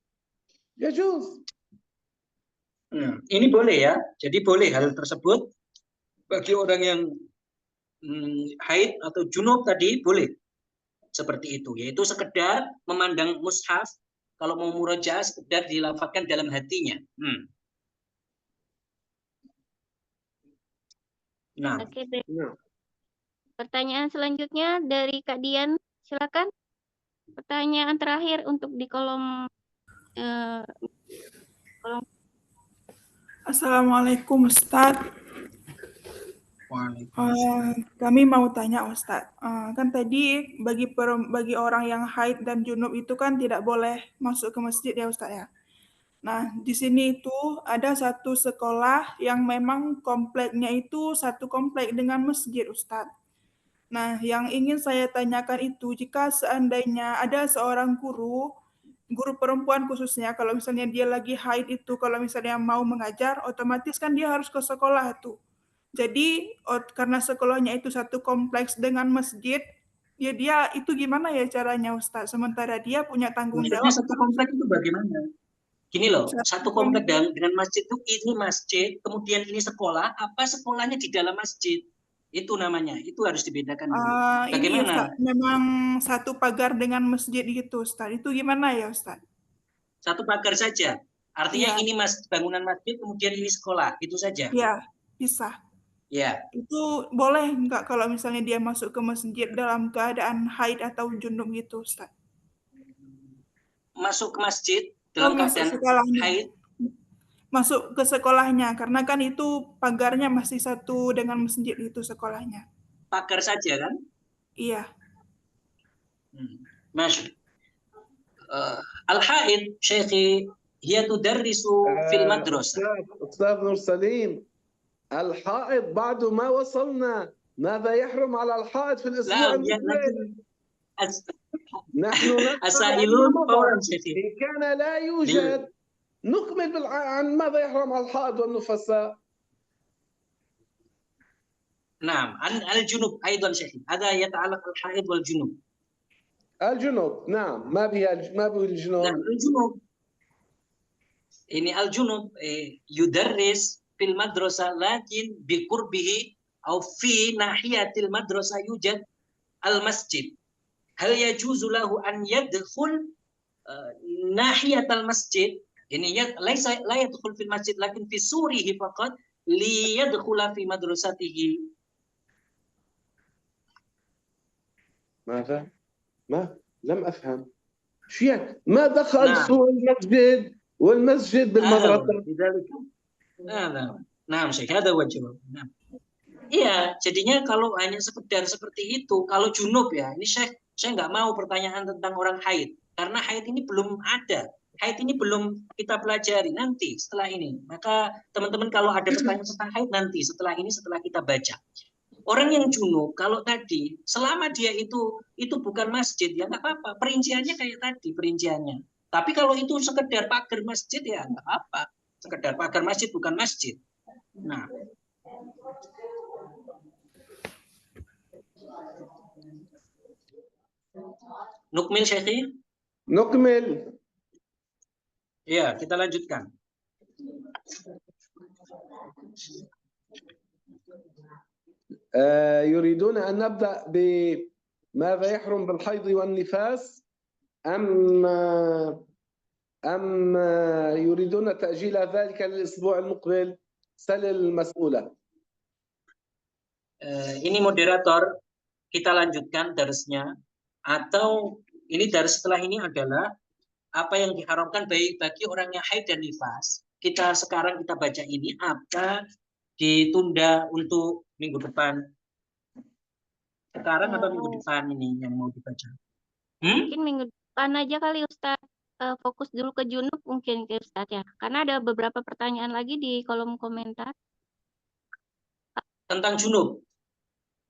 يجوز. Ini boleh ya. Jadi boleh hal tersebut bagi orang yang haid atau junub tadi boleh seperti itu, yaitu sekedar memandang mushaf. Kalau mau murojaah sekedar dilafadzkan dalam hatinya. Nah. Oke, pertanyaan selanjutnya dari Kak Dian, silakan. Pertanyaan terakhir untuk di kolom. Assalamualaikum Ustadz. Kami mau tanya Ustadz, kan tadi bagi orang yang haid dan junub itu kan tidak boleh masuk ke masjid ya Ustadz ya. Nah di sini itu ada satu sekolah yang memang kompleknya itu satu komplek dengan masjid Ustadz. Nah yang ingin saya tanyakan itu jika seandainya ada seorang guru perempuan khususnya, kalau misalnya dia lagi haid itu, kalau misalnya mau mengajar, otomatis kan dia harus ke sekolah tuh. Jadi karena sekolahnya itu satu kompleks dengan masjid, ya dia itu gimana ya caranya Ustaz? Sementara dia punya tanggung jawab. Satu kompleks itu bagaimana? Gini loh, satu kompleks dengan masjid itu ini masjid, kemudian ini sekolah, apa sekolahnya di dalam masjid? Itu namanya, itu harus dibedakan dulu. Bagaimana? Ini Ustaz, memang satu pagar dengan masjid gitu Ustaz. Itu gimana ya Ustaz? Satu pagar saja. Artinya Iya. ini bangunan masjid, kemudian ini sekolah, itu saja. Ya, bisa. Ya, Itu boleh nggak kalau misalnya dia masuk ke masjid dalam keadaan haid atau junub gitu, Ustaz? masuk ke masjid Oh, dalam masuk keadaan sekolahnya. haid. Masuk ke sekolahnya, karena kan itu pagarnya masih satu dengan masjid itu sekolahnya. Pagar saja kan? Iya. Masya. Al-haid, Syekhi, hiya tudarrisu fil madrasah. أستاذ نور سليم، الحائض بعد ما وصلنا، ماذا يحرم على الحائض في الأسبوع لا المقبل؟ نحن السائلون فورا شيخي. إن كان لا يوجد نكمل عن ماذا يحرم على الحائض والنفساء. نعم، عن الجنوب أيضا شيخي، هذا يتعلق الحائض والجنوب. الجنوب نعم، ما به الجنوب. نعم الجنوب. Ini al-junub yudarris fil madrasah lakin bi qurbihi aw fi nahiyatil madrasah yujad al-masjid. Hal yajuzu lahu an yadkhul nahiyatal masjid? Ini laisa la yadkhul fil masjid lakin fi surihi faqat li yadkhula fi madrasatihi. ماذا؟ ما لم أفهم. شيء ما دخل سور المسجد والمسجد بالمدرسة. Nah, Syekh, ada wajib. Nah. Iya, jadinya kalau hanya sekedar seperti itu, kalau junub ya, ini saya nggak mau pertanyaan tentang orang haid, karena haid ini belum ada, haid ini belum kita pelajari nanti setelah ini. Maka teman-teman kalau ada pertanyaan tentang haid nanti setelah ini, setelah kita baca. Orang yang junub, kalau tadi, selama dia itu bukan masjid, ya nggak apa-apa. Perinciannya kayak tadi, perinciannya. Tapi kalau itu sekedar pagar masjid, ya nggak apa-apa. Sekedar pagar masjid, bukan masjid. Nah. Nukmil, Syekhi? Nukmil. Ya, kita lanjutkan. يريدون أن نبدأ بماذا يحرم بالحيض والنفاس أم يريدون تأجيل ذلك للأسبوع المقبل؟ سل المسؤولة. Ini moderator, kita lanjutkan darsnya, atau ini dars setelah ini adalah apa yang diharamkan bagi orang yang haid dan nifas. Sekarang kita baca ini, apa ditunda untuk minggu depan. Sekarang atau minggu depan ini yang mau dibaca? Mungkin minggu depan aja kali Ustadz. Fokus dulu ke junub mungkin ke Ustadz ya. Karena ada beberapa pertanyaan lagi di kolom komentar. Tentang junub?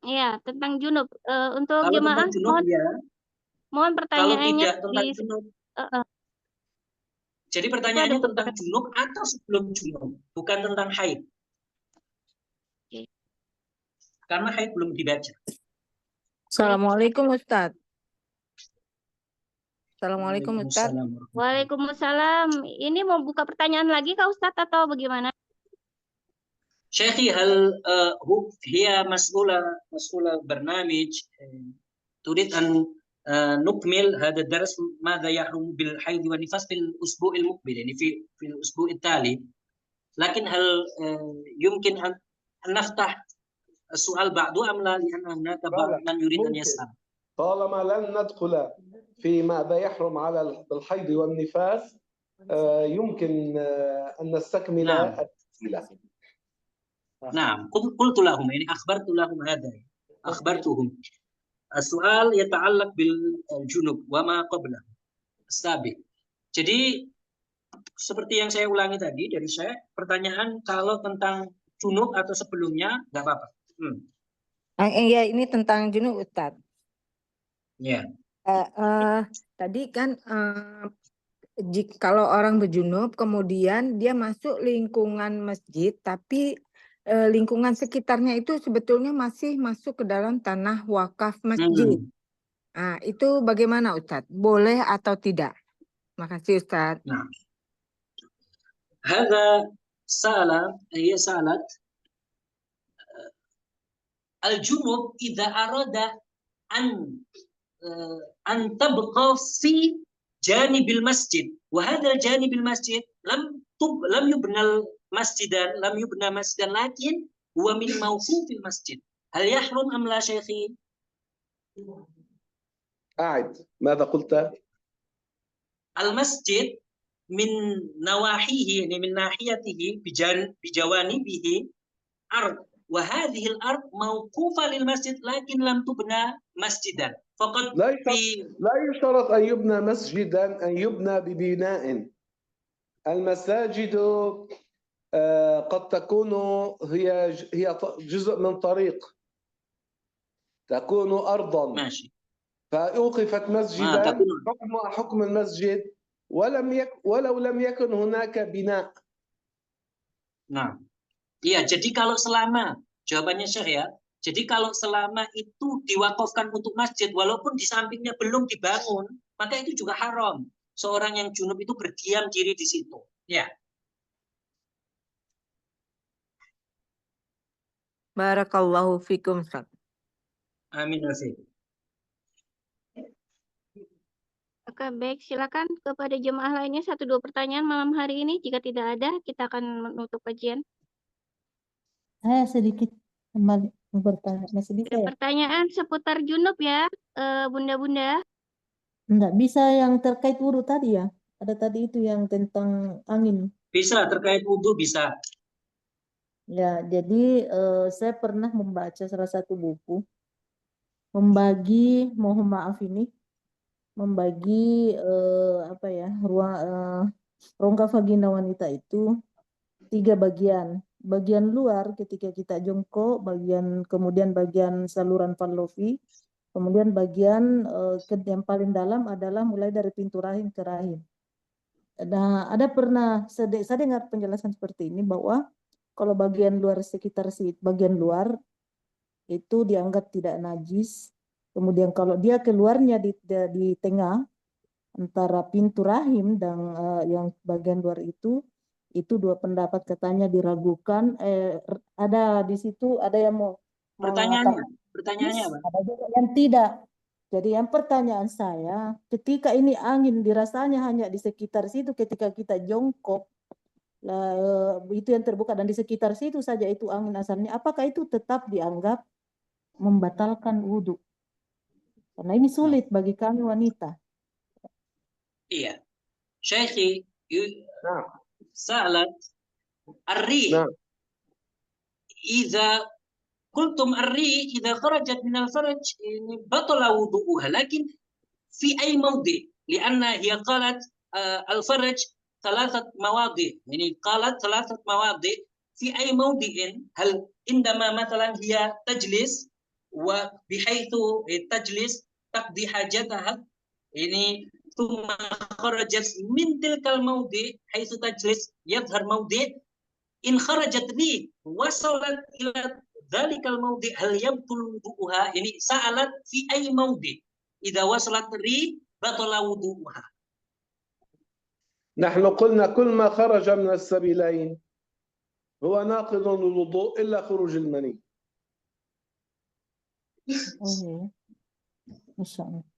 Iya, tentang junub. Untuk kalau jemaah junub, mohon pertanyaannya kalau tidak tentang junub. Jadi pertanyaannya tentang junub atau sebelum junub, bukan tentang haid. Karena haid belum dibaca. Assalamualaikum Ustadz. Assalamualaikum Ustadz. Waalaikumsalam. Ini mau buka pertanyaan lagi Kak Ustadz atau bagaimana? Syekhi, hal hiya mas'ula barnamij turid an nukmil hada dars madza yahrum bil haid wa nifas fil usbu' al muqbil, yani fil usbu' التالي. Lakin hal yumkin an naftah السؤال بعده أم لا؟ لأن هناك بعض من يريد أن يسأل. طالما لن ندخل في ماذا يحرم على الحيض والنفاس يمكن أن نستكمل الأسئلة. نعم، قلت لهم يعني أخبرت لهم هذا، أخبرتهم. السؤال يتعلق بالجنوب وما قبله السابق. Jadi seperti yang saya ulangi tadi dari saya, pertanyaan kalau tentang junub atau sebelumnya nggak apa-apa. Ya, ini tentang junub Ustadz. Ya. Tadi kan kalau orang berjunub kemudian dia masuk lingkungan masjid, tapi lingkungan sekitarnya itu sebetulnya masih masuk ke dalam tanah wakaf masjid. Nah, itu bagaimana Ustadz? Boleh atau tidak? Makasih Ustadz. Nah, هي سألت الجنوب إذا أراد أن تبقى في جانب المسجد وهذا الجانب المسجد lam yubnal masjidan, lakin huwa min mawqufil masjid. Hal yahrum am la syaikhi? أعد ماذا قلت؟ Al-masjid min nawahihi, yani min nahiyatihi bijawanibihi ard wa hadhihi al-ard mawqufa lil masjid lakin lam tubna masjidan. Faqad لا يشترط أن يبنى مسجدا أن يبنى ببناء. المساجد قد تكون هي جزء من طريق، تكون أرضا ماشي. فأوقفت مسجدا حكم المسجد ولو لم يكن هناك بناء. Nah, iya. Jadi kalau selama, jawabannya Syekh ya. Jadi kalau selama itu diwakafkan untuk masjid, walaupun di sampingnya belum dibangun, maka itu juga haram. Seorang yang junub itu berdiam diri di situ. Ya. Barakallahu fikum, Ustaz. Amin. Oke, baik. Silakan kepada jemaah lainnya 1-2 pertanyaan malam hari ini. Jika tidak ada, kita akan menutup kajian. Saya sedikit kembali bertanya. Masih bisa ya? Pertanyaan seputar junub ya, Bunda-bunda. Enggak bisa yang terkait wudhu tadi ya? Ada tadi itu yang tentang angin. Bisa, terkait wudhu bisa. Ya, jadi saya pernah membaca salah satu buku membagi, mohon maaf ini, membagi apa ya, rongga vagina wanita itu 3 bagian. Bagian luar ketika kita jongkok, kemudian bagian saluran fallopi, kemudian bagian yang paling dalam adalah mulai dari pintu rahim ke rahim. Nah, saya dengar penjelasan seperti ini bahwa kalau bagian luar bagian luar itu dianggap tidak najis. Kemudian kalau dia keluarnya di tengah antara pintu rahim dan yang bagian luar itu 2 pendapat katanya diragukan. Ada di situ ada yang mau pertanyaannya apa? Ada juga yang tidak. Jadi yang pertanyaan saya, ketika ini angin dirasanya hanya di sekitar situ ketika kita jongkok, itu yang terbuka dan di sekitar situ saja itu angin asalnya, apakah itu tetap dianggap membatalkan wudhu? Karena ini sulit bagi kami wanita. Iya. Syekhi, sa'alat ar-rih. Idza qultum ar-rih idza kharajat min al-farj batala wudu'uha, lakin fi ay mawdi' lianna hiya qalat al-farj ثلاثة مواضع، يعني قالت 3 مواضع في أي موضع، هل عندما مثلا هي تجلس وبحيث تجلس تقضي حاجتها يعني ثم خرجت من تلك الموضع حيث تجلس يظهر موضع إن خرجت ريح وصلت إلى ذلك الموضع هل يبطل وضوءها؟ يعني سألت في أي موضع إذا وصلت ريح بطل وضوءها. نحن قلنا كل ما خرج من السبيلين هو ناقض للوضوء إلا خروج المني.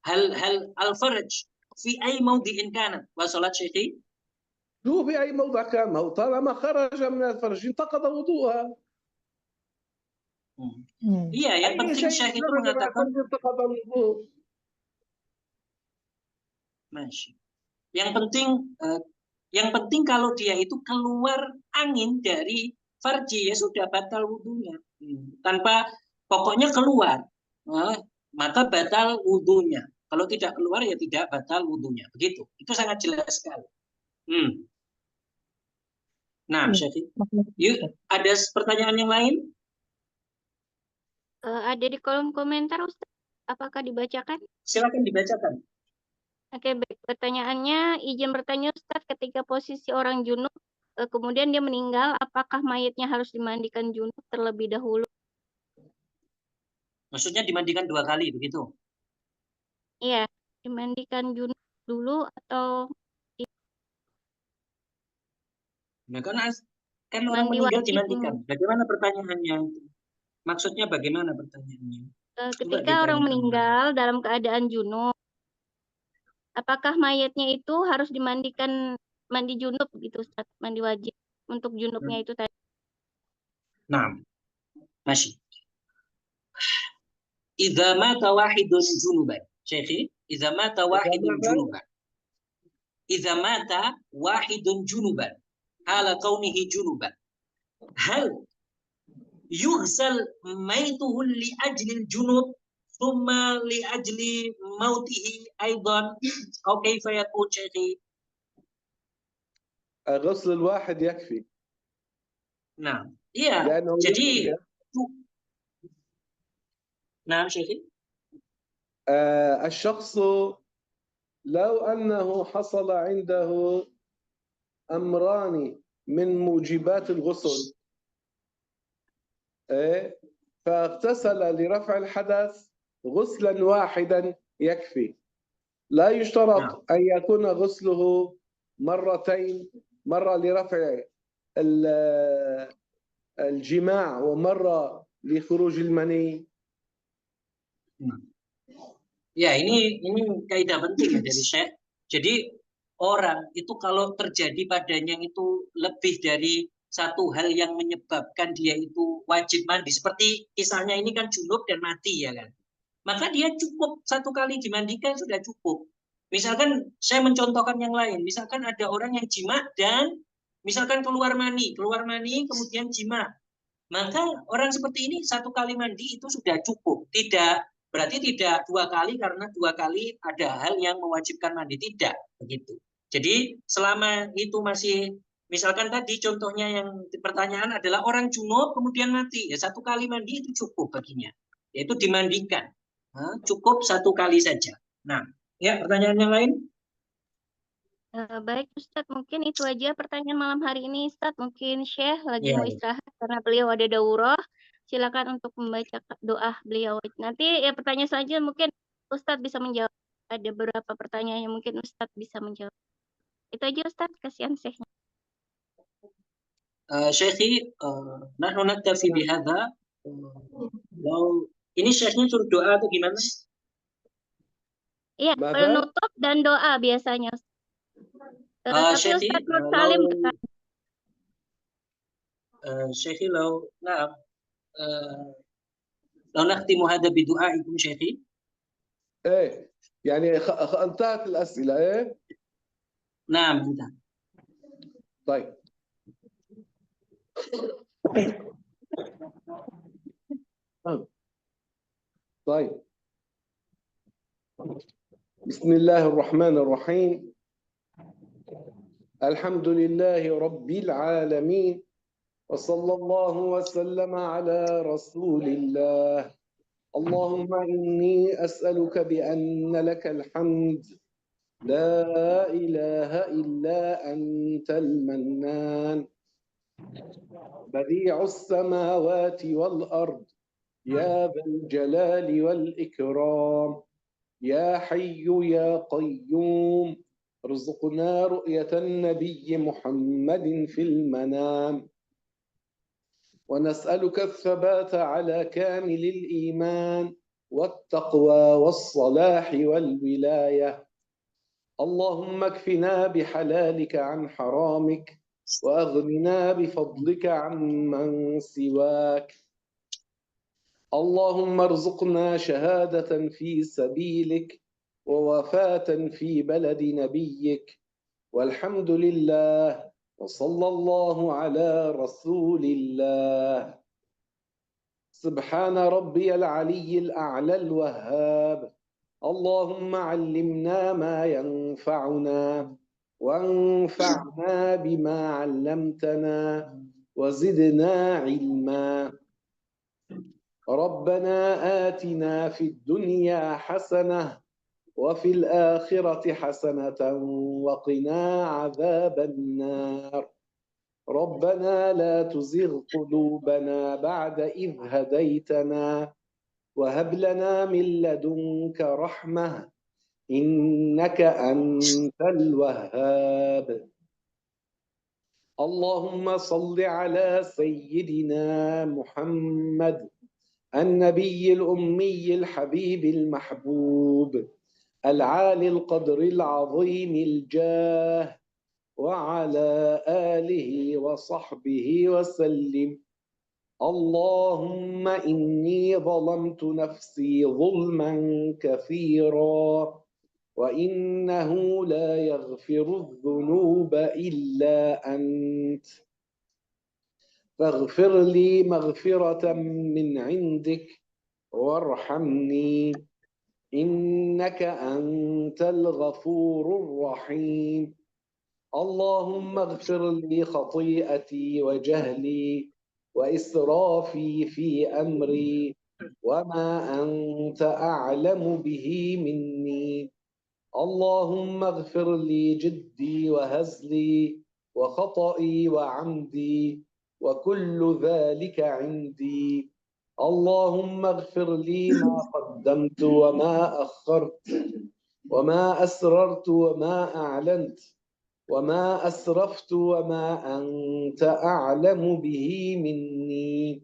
هل الفرج في أي موضع كانت وصلت شيخي؟ شو في أي موضع كان، هو طالما خرج من الفرج انتقض وضوءها. Iya, yang penting Syekh itu mengatakan Masya. Yang penting kalau dia itu keluar angin dari farji ya sudah batal wudhunya. Tanpa pokoknya keluar, maka batal wudhunya. Kalau tidak keluar ya tidak batal wudhunya. Begitu. Itu sangat jelas sekali. Nah, Syekh. Yuk, ada pertanyaan yang lain? Ada di kolom komentar, Ustaz. Apakah dibacakan? Silakan dibacakan. Oke, baik. Pertanyaannya, izin bertanya Ustaz, ketika posisi orang junub, kemudian dia meninggal, apakah mayatnya harus dimandikan junub terlebih dahulu? Maksudnya dimandikan 2 kali, begitu? Iya, dimandikan junub dulu atau... Nah, kan orang meninggal dimandikan. Bagaimana pertanyaannya? Maksudnya bagaimana pertanyaannya? Ketika orang meninggal dalam keadaan junub, apakah mayatnya itu harus dimandikan mandi junub gitu Ustaz, mandi wajib untuk junubnya itu tadi. Nah, masih. Idza mata wahidun junuban. Syekhi, idza mata wahidun junuban. Idza mata wahidun junuban. Hala kaunihi junuban. Hal yughsal maituhu li ajli junub thumma li ajli mautihi aidan أو كيف يكون شيخي؟ غسل الواحد يكفي. Nah, iya. Jadi نعم شيخي. الشخص لو أنه حصل عنده أمران من موجبات الغسل فاغتسل لرفع الحدث غسلا واحدا يكفي. لا يشترط أن يكون غسله مرتين، مرة لرفع الجماع ومرة لخروج المني. Ya, ini kaidah penting ya dari Syekh. Jadi orang itu kalau terjadi padanya itu lebih dari satu hal yang menyebabkan dia itu wajib mandi, seperti kisahnya ini kan junub dan mati ya kan, maka dia cukup satu kali dimandikan sudah cukup. Misalkan saya mencontohkan yang lain, misalkan ada orang yang jima dan misalkan keluar mani kemudian jima, maka orang seperti ini satu kali mandi itu sudah cukup. Berarti tidak dua kali karena dua kali ada hal yang mewajibkan mandi, tidak begitu. Jadi selama itu masih, misalkan tadi contohnya yang pertanyaan adalah orang junub kemudian mati, ya satu kali mandi itu cukup baginya, yaitu dimandikan. Nah, cukup satu kali saja. Nah, ya pertanyaan yang lain? Baik Ustadz, mungkin itu aja pertanyaan malam hari ini Ustadz. Mungkin Syekh lagi mau Ya. istirahat karena beliau ada daurah. Silakan untuk membaca doa beliau. Nanti ya pertanyaan selanjutnya mungkin Ustadz bisa menjawab. Ada beberapa pertanyaan yang mungkin Ustadz bisa menjawab. Itu aja Ustadz, kasihan Syekhnya. Syekhi, nahnu naktafi bihadza. Ini Syekhnya suruh doa atau gimana? Iya, penutup dan doa biasanya. Tapi Syekhi, Ustadz Nur Salim Syekhi لو نختم هذا بدعائكم شيخي. يعني انتهت الأسئلة نعم انتهت. طيب. بسم الله الرحمن الرحيم. الحمد لله رب العالمين وصلى الله وسلم على رسول الله. اللهم إني أسألك بأن لك الحمد لا إله إلا أنت المنان بديع السماوات والأرض يا ذا الجلال والإكرام يا حي يا قيوم ارزقنا رؤية النبي محمد في المنام ونسألك الثبات على كامل الإيمان والتقوى والصلاح والولاية. اللهم اكفنا بحلالك عن حرامك وأغننا بفضلك عمن سواك. اللهم ارزقنا شهادة في سبيلك ووفاة في بلد نبيك والحمد لله وصلى الله على رسول الله. سبحان ربي العلي الأعلى الوهاب. اللهم علمنا ما ينفعنا وانفعنا بما علمتنا وزدنا علما. ربنا آتنا في الدنيا حسنة وفي الآخرة حسنة وقنا عذاب النار. ربنا لا تزغ قلوبنا بعد إذ هديتنا وهب لنا من لدنك رحمة إنك أنت الوهاب. اللهم صل على سيدنا محمد النبي الأمي الحبيب المحبوب العالي القدر العظيم الجاه وعلى آله وصحبه وسلم. اللهم إني ظلمت نفسي ظلما كثيرا وإنه لا يغفر الذنوب إلا أنت، فاغفر لي مغفرة من عندك وارحمني إنك أنت الغفور الرحيم. اللهم اغفر لي خطيئتي وجهلي وإسرافي في أمري وما أنت أعلم به مني. اللهم اغفر لي جدي وهزلي وخطئي وعمدي وكل ذلك عندي. اللهم اغفر لي ما قدمت وما أخرت وما أسررت وما أعلنت وما أسرفت وما أنت أعلم به مني.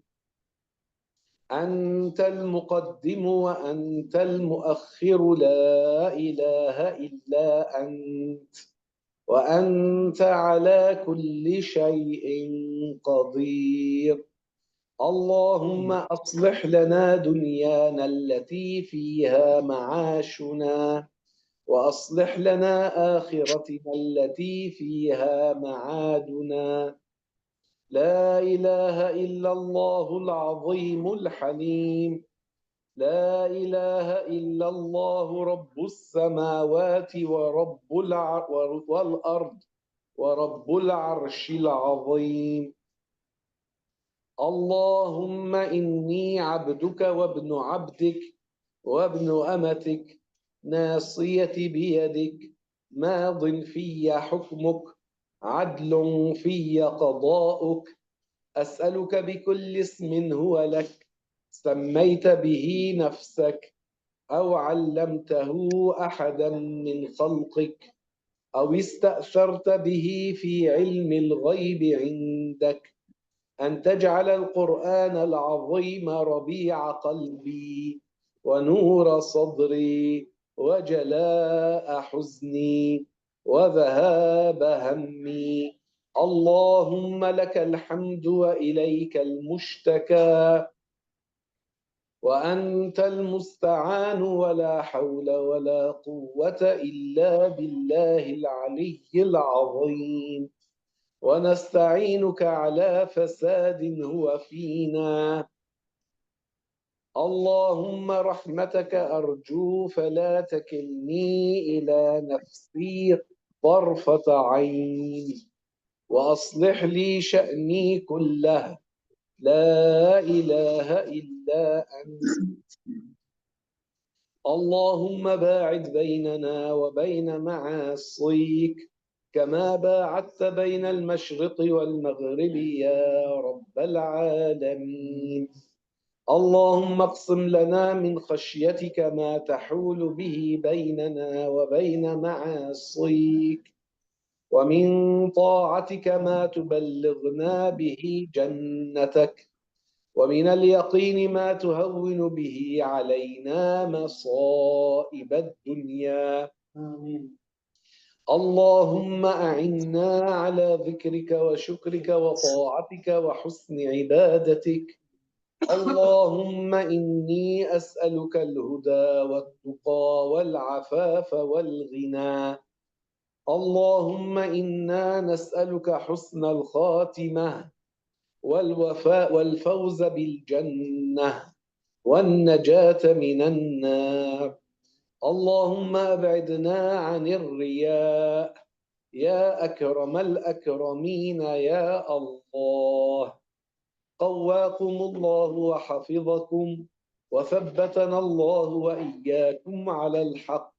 أنت المقدم وأنت المؤخر، لا إله إلا أنت، وأنت على كل شيء قدير. اللهم أصلح لنا دنيانا التي فيها معاشنا، وأصلح لنا آخرتنا التي فيها معادنا. لا إله إلا الله العظيم الحليم، لا إله إلا الله رب السماوات والأرض ورب العرش العظيم. اللهم إني عبدك وابن عبدك وابن أمتك، ناصيتي بيدك، ماض في حكمك، عدل في قضاؤك. أسألك بكل اسم هو لك سميت به نفسك أو علمته أحدا من خلقك أو استأثرت به في علم الغيب عندك أن تجعل القرآن العظيم ربيع قلبي ونور صدري وجلاء حزني وذهاب همي. اللهم لك الحمد وإليك المشتكى وأنت المستعان، ولا حول ولا قوة إلا بالله العلي العظيم. ونستعينك على فساد هو فينا. اللهم رحمتك أرجو فلا تكلني إلى نفسي طرفة عين، وأصلح لي شأني كله، لا إله إلا أنت. اللهم باعد بيننا وبين معاصيك كما باعدت بين المشرق والمغرب يا رب العالمين. اللهم اقسم لنا من خشيتك ما تحول به بيننا وبين معاصيك، ومن طاعتك ما تبلغنا به جنتك، ومن اليقين ما تهون به علينا مصائب الدنيا. آمين. اللهم أعنا على ذكرك وشكرك وطاعتك وحسن عبادتك. اللهم إني أسألك الهدى والتقى والعفاف والغنى. اللهم إنا نسألك حسن الخاتمة والوفاء والفوز بالجنة والنجاة من النار. اللهم أبعدنا عن الرياء يا أكرم الأكرمين يا الله. قواكم الله وحفظكم وثبتنا الله وإياكم على الحق.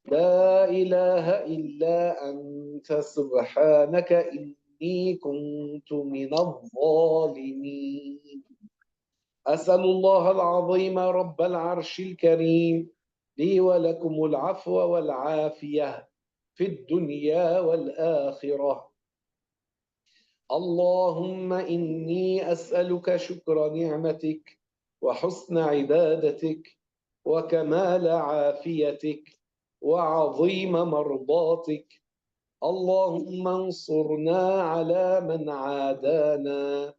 لا إله إلا أنت سبحانك إني كنت من الظالمين. أسأل الله العظيم رب العرش الكريم لي ولكم العفو والعافية في الدنيا والآخرة. اللهم إني أسألك شكر نعمتك وحسن عبادتك وكمال عافيتك وعظيم مرضاتك. اللهم انصرنا على من عادانا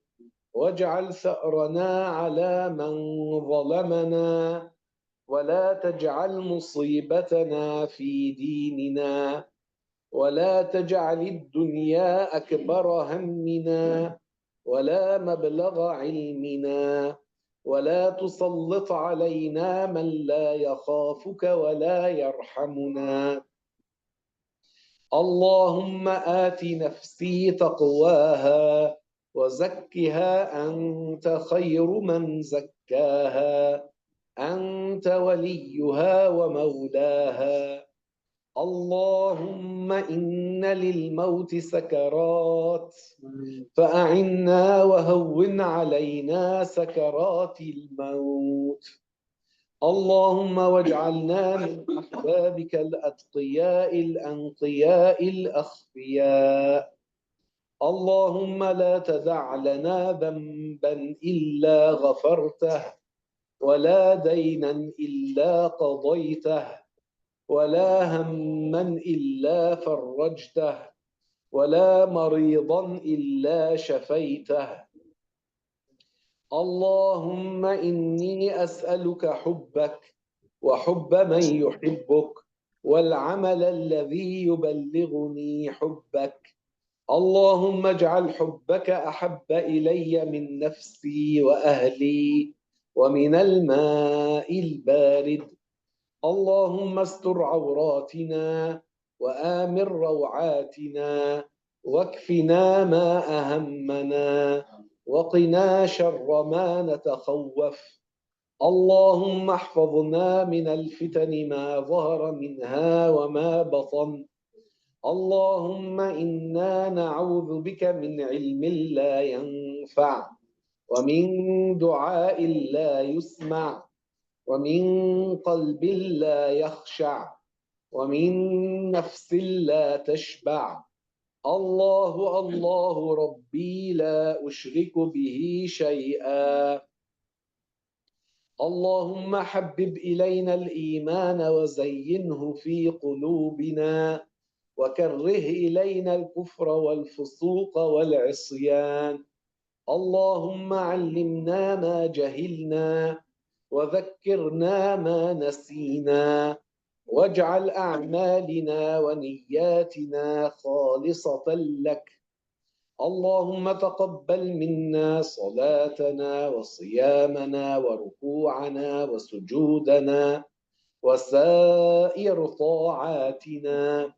واجعل ثأرنا على من ظلمنا ولا تجعل مصيبتنا في ديننا ولا تجعل الدنيا أكبر همنا ولا مبلغ علمنا ولا تسلط علينا من لا يخافك ولا يرحمنا. اللهم آت نفسي تقواها وزكها أنت خير من زكاها أنت وليها ومولاها. اللهم إن للموت سكرات فأعنا وهون علينا سكرات الموت. اللهم واجعلنا من أحبابك الأتقياء الأنقياء الأخفياء. اللهم لا تدع لنا ذنبا إلا غفرته ولا دينا إلا قضيته ولا هما إلا فرجته ولا مريضا إلا شفيته. اللهم إني أسألك حبك وحب من يحبك والعمل الذي يبلغني حبك. اللهم اجعل حبك أحب إلي من نفسي وأهلي ومن الماء البارد. اللهم استر عوراتنا وآمن روعاتنا واكفنا ما أهمنا وقنا شر ما نتخوف. اللهم احفظنا من الفتن ما ظهر منها وما بطن. اللهم إنا نعوذ بك من علم لا ينفع ومن دعاء لا يسمع ومن قلب لا يخشع ومن نفس لا تشبع. الله الله ربي لا أشرك به شيئا. اللهم حبب إلينا الإيمان وزينه في قلوبنا وكره إلينا الكفر والفسوق والعصيان. اللهم علمنا ما جهلنا وذكرنا ما نسينا واجعل أعمالنا ونياتنا خالصة لك. اللهم تقبل منا صلاتنا وصيامنا وركوعنا وسجودنا وسائر طاعاتنا.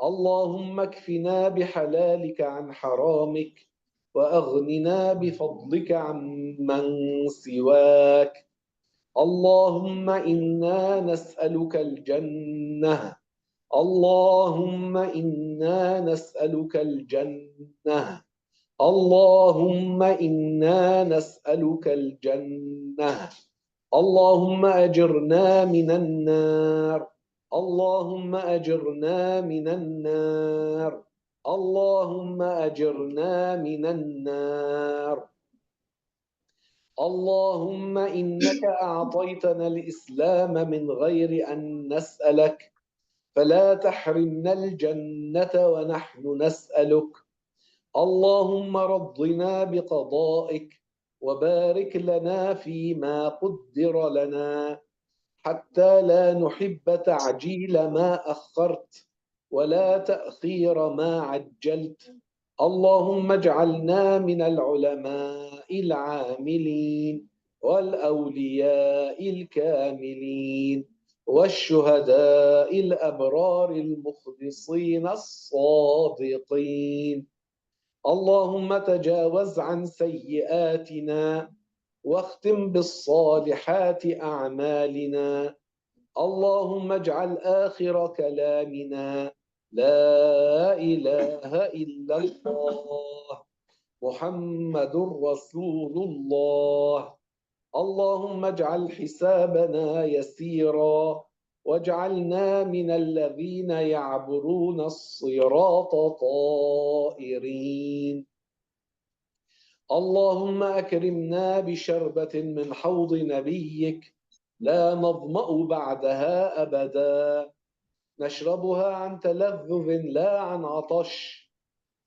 اللهم اكفنا بحلالك عن حرامك وأغننا بفضلك عن من سواك. اللهم إنا نسألك الجنة. اللهم إنا نسألك الجنة. اللهم إنا نسألك الجنة. اللهم أجرنا من النار. اللهم أجرنا من النار. اللهم أجرنا من النار. اللهم إنك أعطيتنا الإسلام من غير أن نسألك فلا تحرمنا الجنة ونحن نسألك. اللهم رضنا بقضائك وبارك لنا فيما قدر لنا حتى لا نحب تعجيل ما أخرت ولا تأخير ما عجلت. اللهم اجعلنا من العلماء العاملين والأولياء الكاملين والشهداء الأبرار المخلصين الصادقين. اللهم تجاوز عن سيئاتنا واختم بالصالحات أعمالنا. اللهم اجعل آخر كلامنا لا إله إلا الله محمد رسول الله. اللهم اجعل حسابنا يسيرا واجعلنا من الذين يعبرون الصراط طائرين. اللهم أكرمنا بشربة من حوض نبيك لا نظمأ بعدها أبدا. نشربها عن تلذذ لا عن عطش.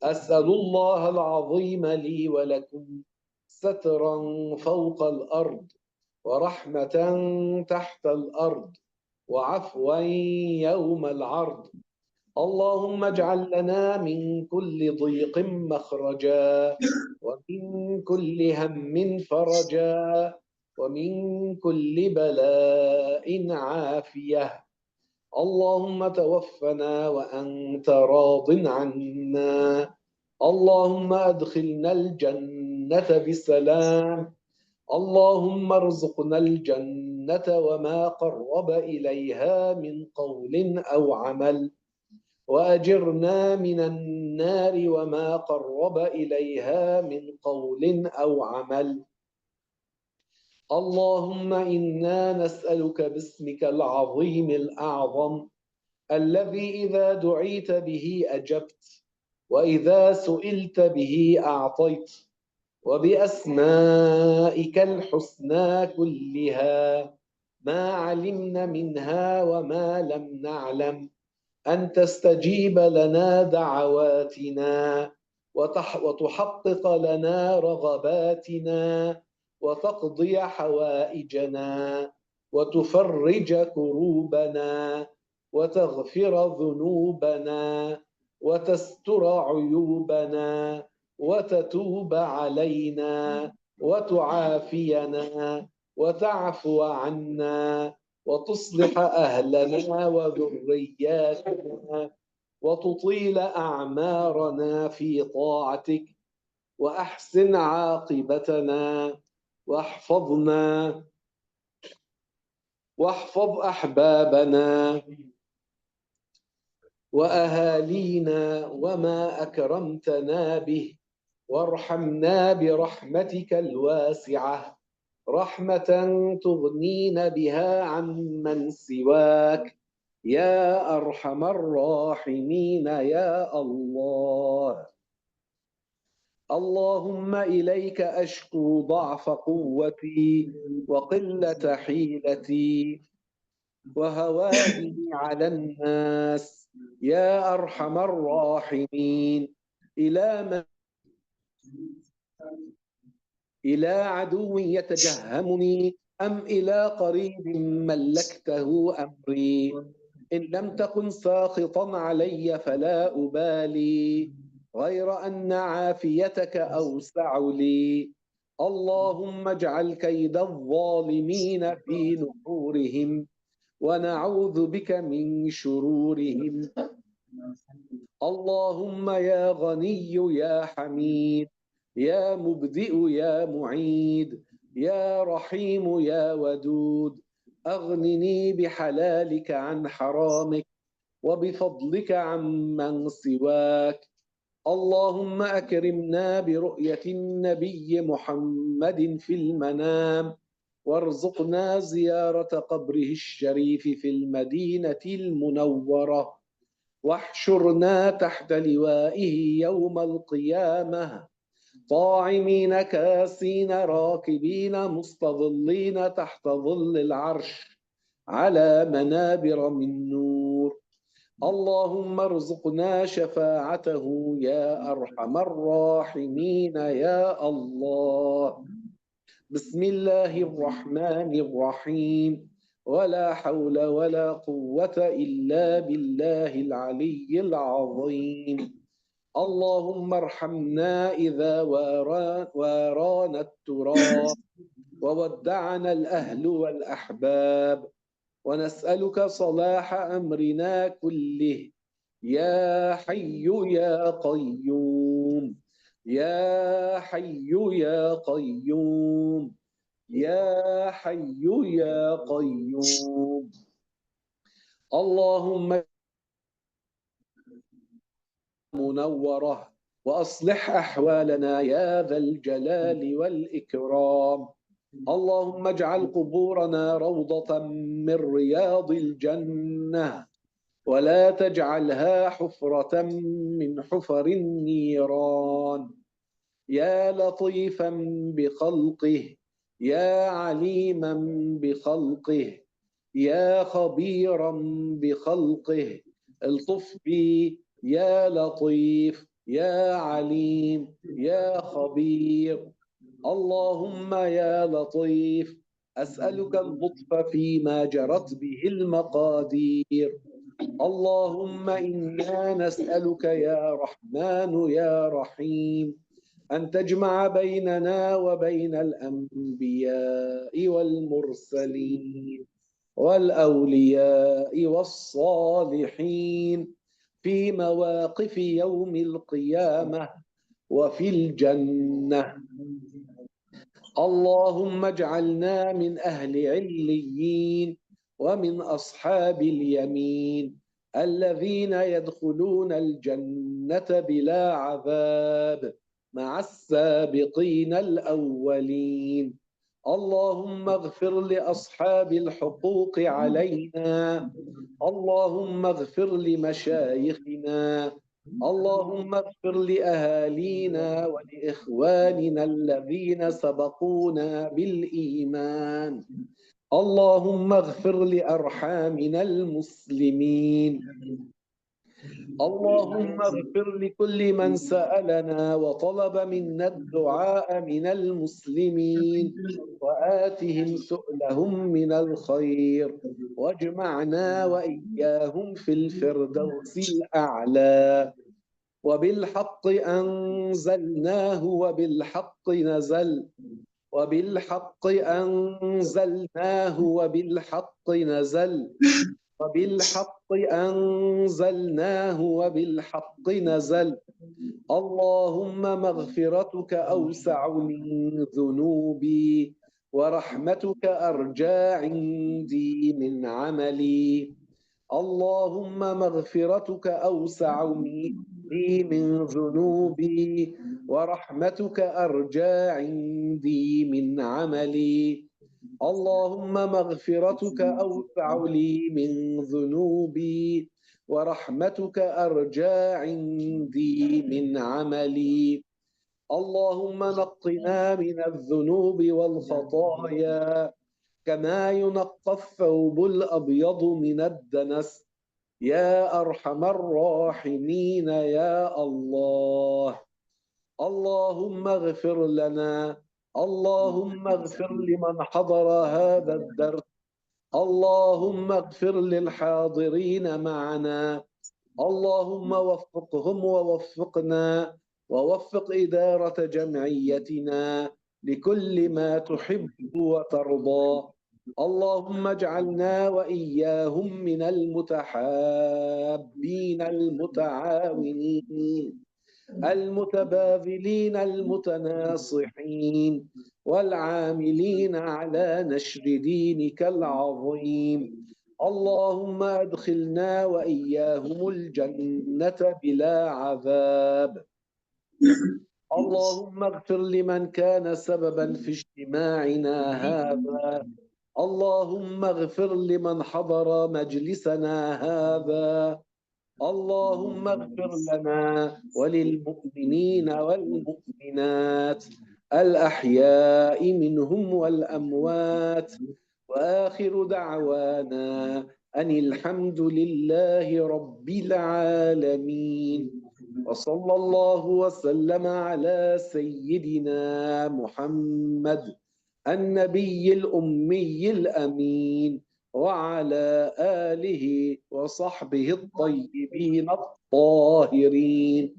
أسأل الله العظيم لي ولكم سترا فوق الأرض ورحمة تحت الأرض وعفوا يوم العرض. اللهم اجعل لنا من كل ضيق مخرجا ومن كل هم فرجا ومن كل بلاء عافية. اللهم توفنا وأنت راض عنا. اللهم أدخلنا الجنة بسلام. اللهم ارزقنا الجنة وما قرب إليها من قول أو عمل، وأجرنا من النار وما قرب إليها من قول أو عمل. اللهم إنا نسألك باسمك العظيم الأعظم الذي إذا دعيت به أجبت وإذا سئلت به أعطيت، وبأسمائك الحسنى كلها ما علمنا منها وما لم نعلم، أن تستجيب لنا دعواتنا وتحقق لنا رغباتنا وتقضي حوائجنا وتفرج كروبنا وتغفر ذنوبنا وتستر عيوبنا وتتوب علينا وتعافينا وتعفو عنا وتصلح أهلنا وذرياتنا وتطيل أعمارنا في طاعتك وأحسن عاقبتنا واحفظ أحبابنا وأهالينا وما أكرمتنا به، وارحمنا برحمتك الواسعة رحمة تغنينا بها عمن سواك يا أرحم الراحمين يا الله. اللهم إليك أشكو ضعف قوتي وقلة حيلتي وهواني على الناس يا أرحم الراحمين. إلى عدو يتجهمني أم إلى قريب ملكته أمري؟ إن لم تكن ساخطا علي فلا أبالي غير أن عافيتك أوسع لي. اللهم اجعل كيد الظالمين في نحورهم ونعوذ بك من شرورهم. اللهم يا غني يا حميد يا مبدئ يا معيد يا رحيم يا ودود، أغنني بحلالك عن حرامك وبفضلك عمن سواك. اللهم أكرمنا برؤية النبي محمد في المنام، وارزقنا زيارة قبره الشريف في المدينة المنورة، واحشرنا تحت لوائه يوم القيامة طاعمين كاسين راكبين مستظلين تحت ظل العرش على منابر من نور. اللهم ارزقنا شفاعته يا أرحم الراحمين يا الله. بسم الله الرحمن الرحيم. ولا حول ولا قوة إلا بالله العلي العظيم. اللهم ارحمنا إذا وارانا التراب وودعنا الأهل والأحباب، ونسألك صلاح أمرنا كله يا حي يا قيوم يا حي يا قيوم يا حي يا قيوم. اللهم منورة وأصلح أحوالنا يا ذا الجلال والإكرام. اللهم اجعل قبورنا روضة من رياض الجنة ولا تجعلها حفرة من حفر النيران. يا لطيفا بخلقه يا عليما بخلقه يا خبيرا بخلقه الطف بي يا لطيف يا عليم يا خبير. اللهم يا لطيف أسألك اللطف فيما جرت به المقادير. اللهم إنا نسألك يا رحمن يا رحيم أن تجمع بيننا وبين الأنبياء والمرسلين والأولياء والصالحين في مواقف يوم القيامة وفي الجنة. اللهم اجعلنا من أهل عليين ومن أصحاب اليمين الذين يدخلون الجنة بلا عذاب مع السابقين الأولين. اللهم اغفر لأصحاب الحقوق علينا. اللهم اغفر لمشايخنا. اللهم اغفر لأهالينا ولإخواننا الذين سبقونا بالإيمان. اللهم اغفر لأرحامنا المسلمين. اللهم اغفر لكل من سألنا وطلب منا الدعاء من المسلمين وآتهم سؤلهم من الخير واجمعنا وإياهم في الفردوس الأعلى. وبالحق أنزلناه وبالحق نزل وبالحق أنزلناه وبالحق نزل وبالحق أنزلناه وبالحق نزل. اللهم مغفرتك أوسع من ذنوبي ورحمتك أرجى عندي من عملي. اللهم مغفرتك أوسع لي من ذنوبي ورحمتك أرجى عندي من عملي. اللهم مغفرتك أوسع لي من ذنوبي ورحمتك أرجى عندي من عملي. اللهم نقنا من الذنوب والخطايا كما ينقى الثوب الأبيض من الدنس يا أرحم الراحمين يا الله. اللهم اغفر لنا. اللهم اغفر لمن حضر هذا الدرس. اللهم اغفر للحاضرين معنا. اللهم وفقهم ووفقنا ووفق إدارة جمعيتنا لكل ما تحب وترضى. اللهم اجعلنا وإياهم من المتحابين المتعاونين المتباذلين المتناصحين والعاملين على نشر دينك العظيم. اللهم أدخلنا وإياهم الجنة بلا عذاب. اللهم اغفر لمن كان سببا في اجتماعنا هذا. اللهم اغفر لمن حضر مجلسنا هذا. اللهم اغفر لنا وللمؤمنين والمؤمنات الأحياء منهم والأموات. وآخر دعوانا أن الحمد لله رب العالمين. وصلى الله وسلم على سيدنا محمد النبي الأمي الأمين وعلى آله وصحبه الطيبين الطاهرين.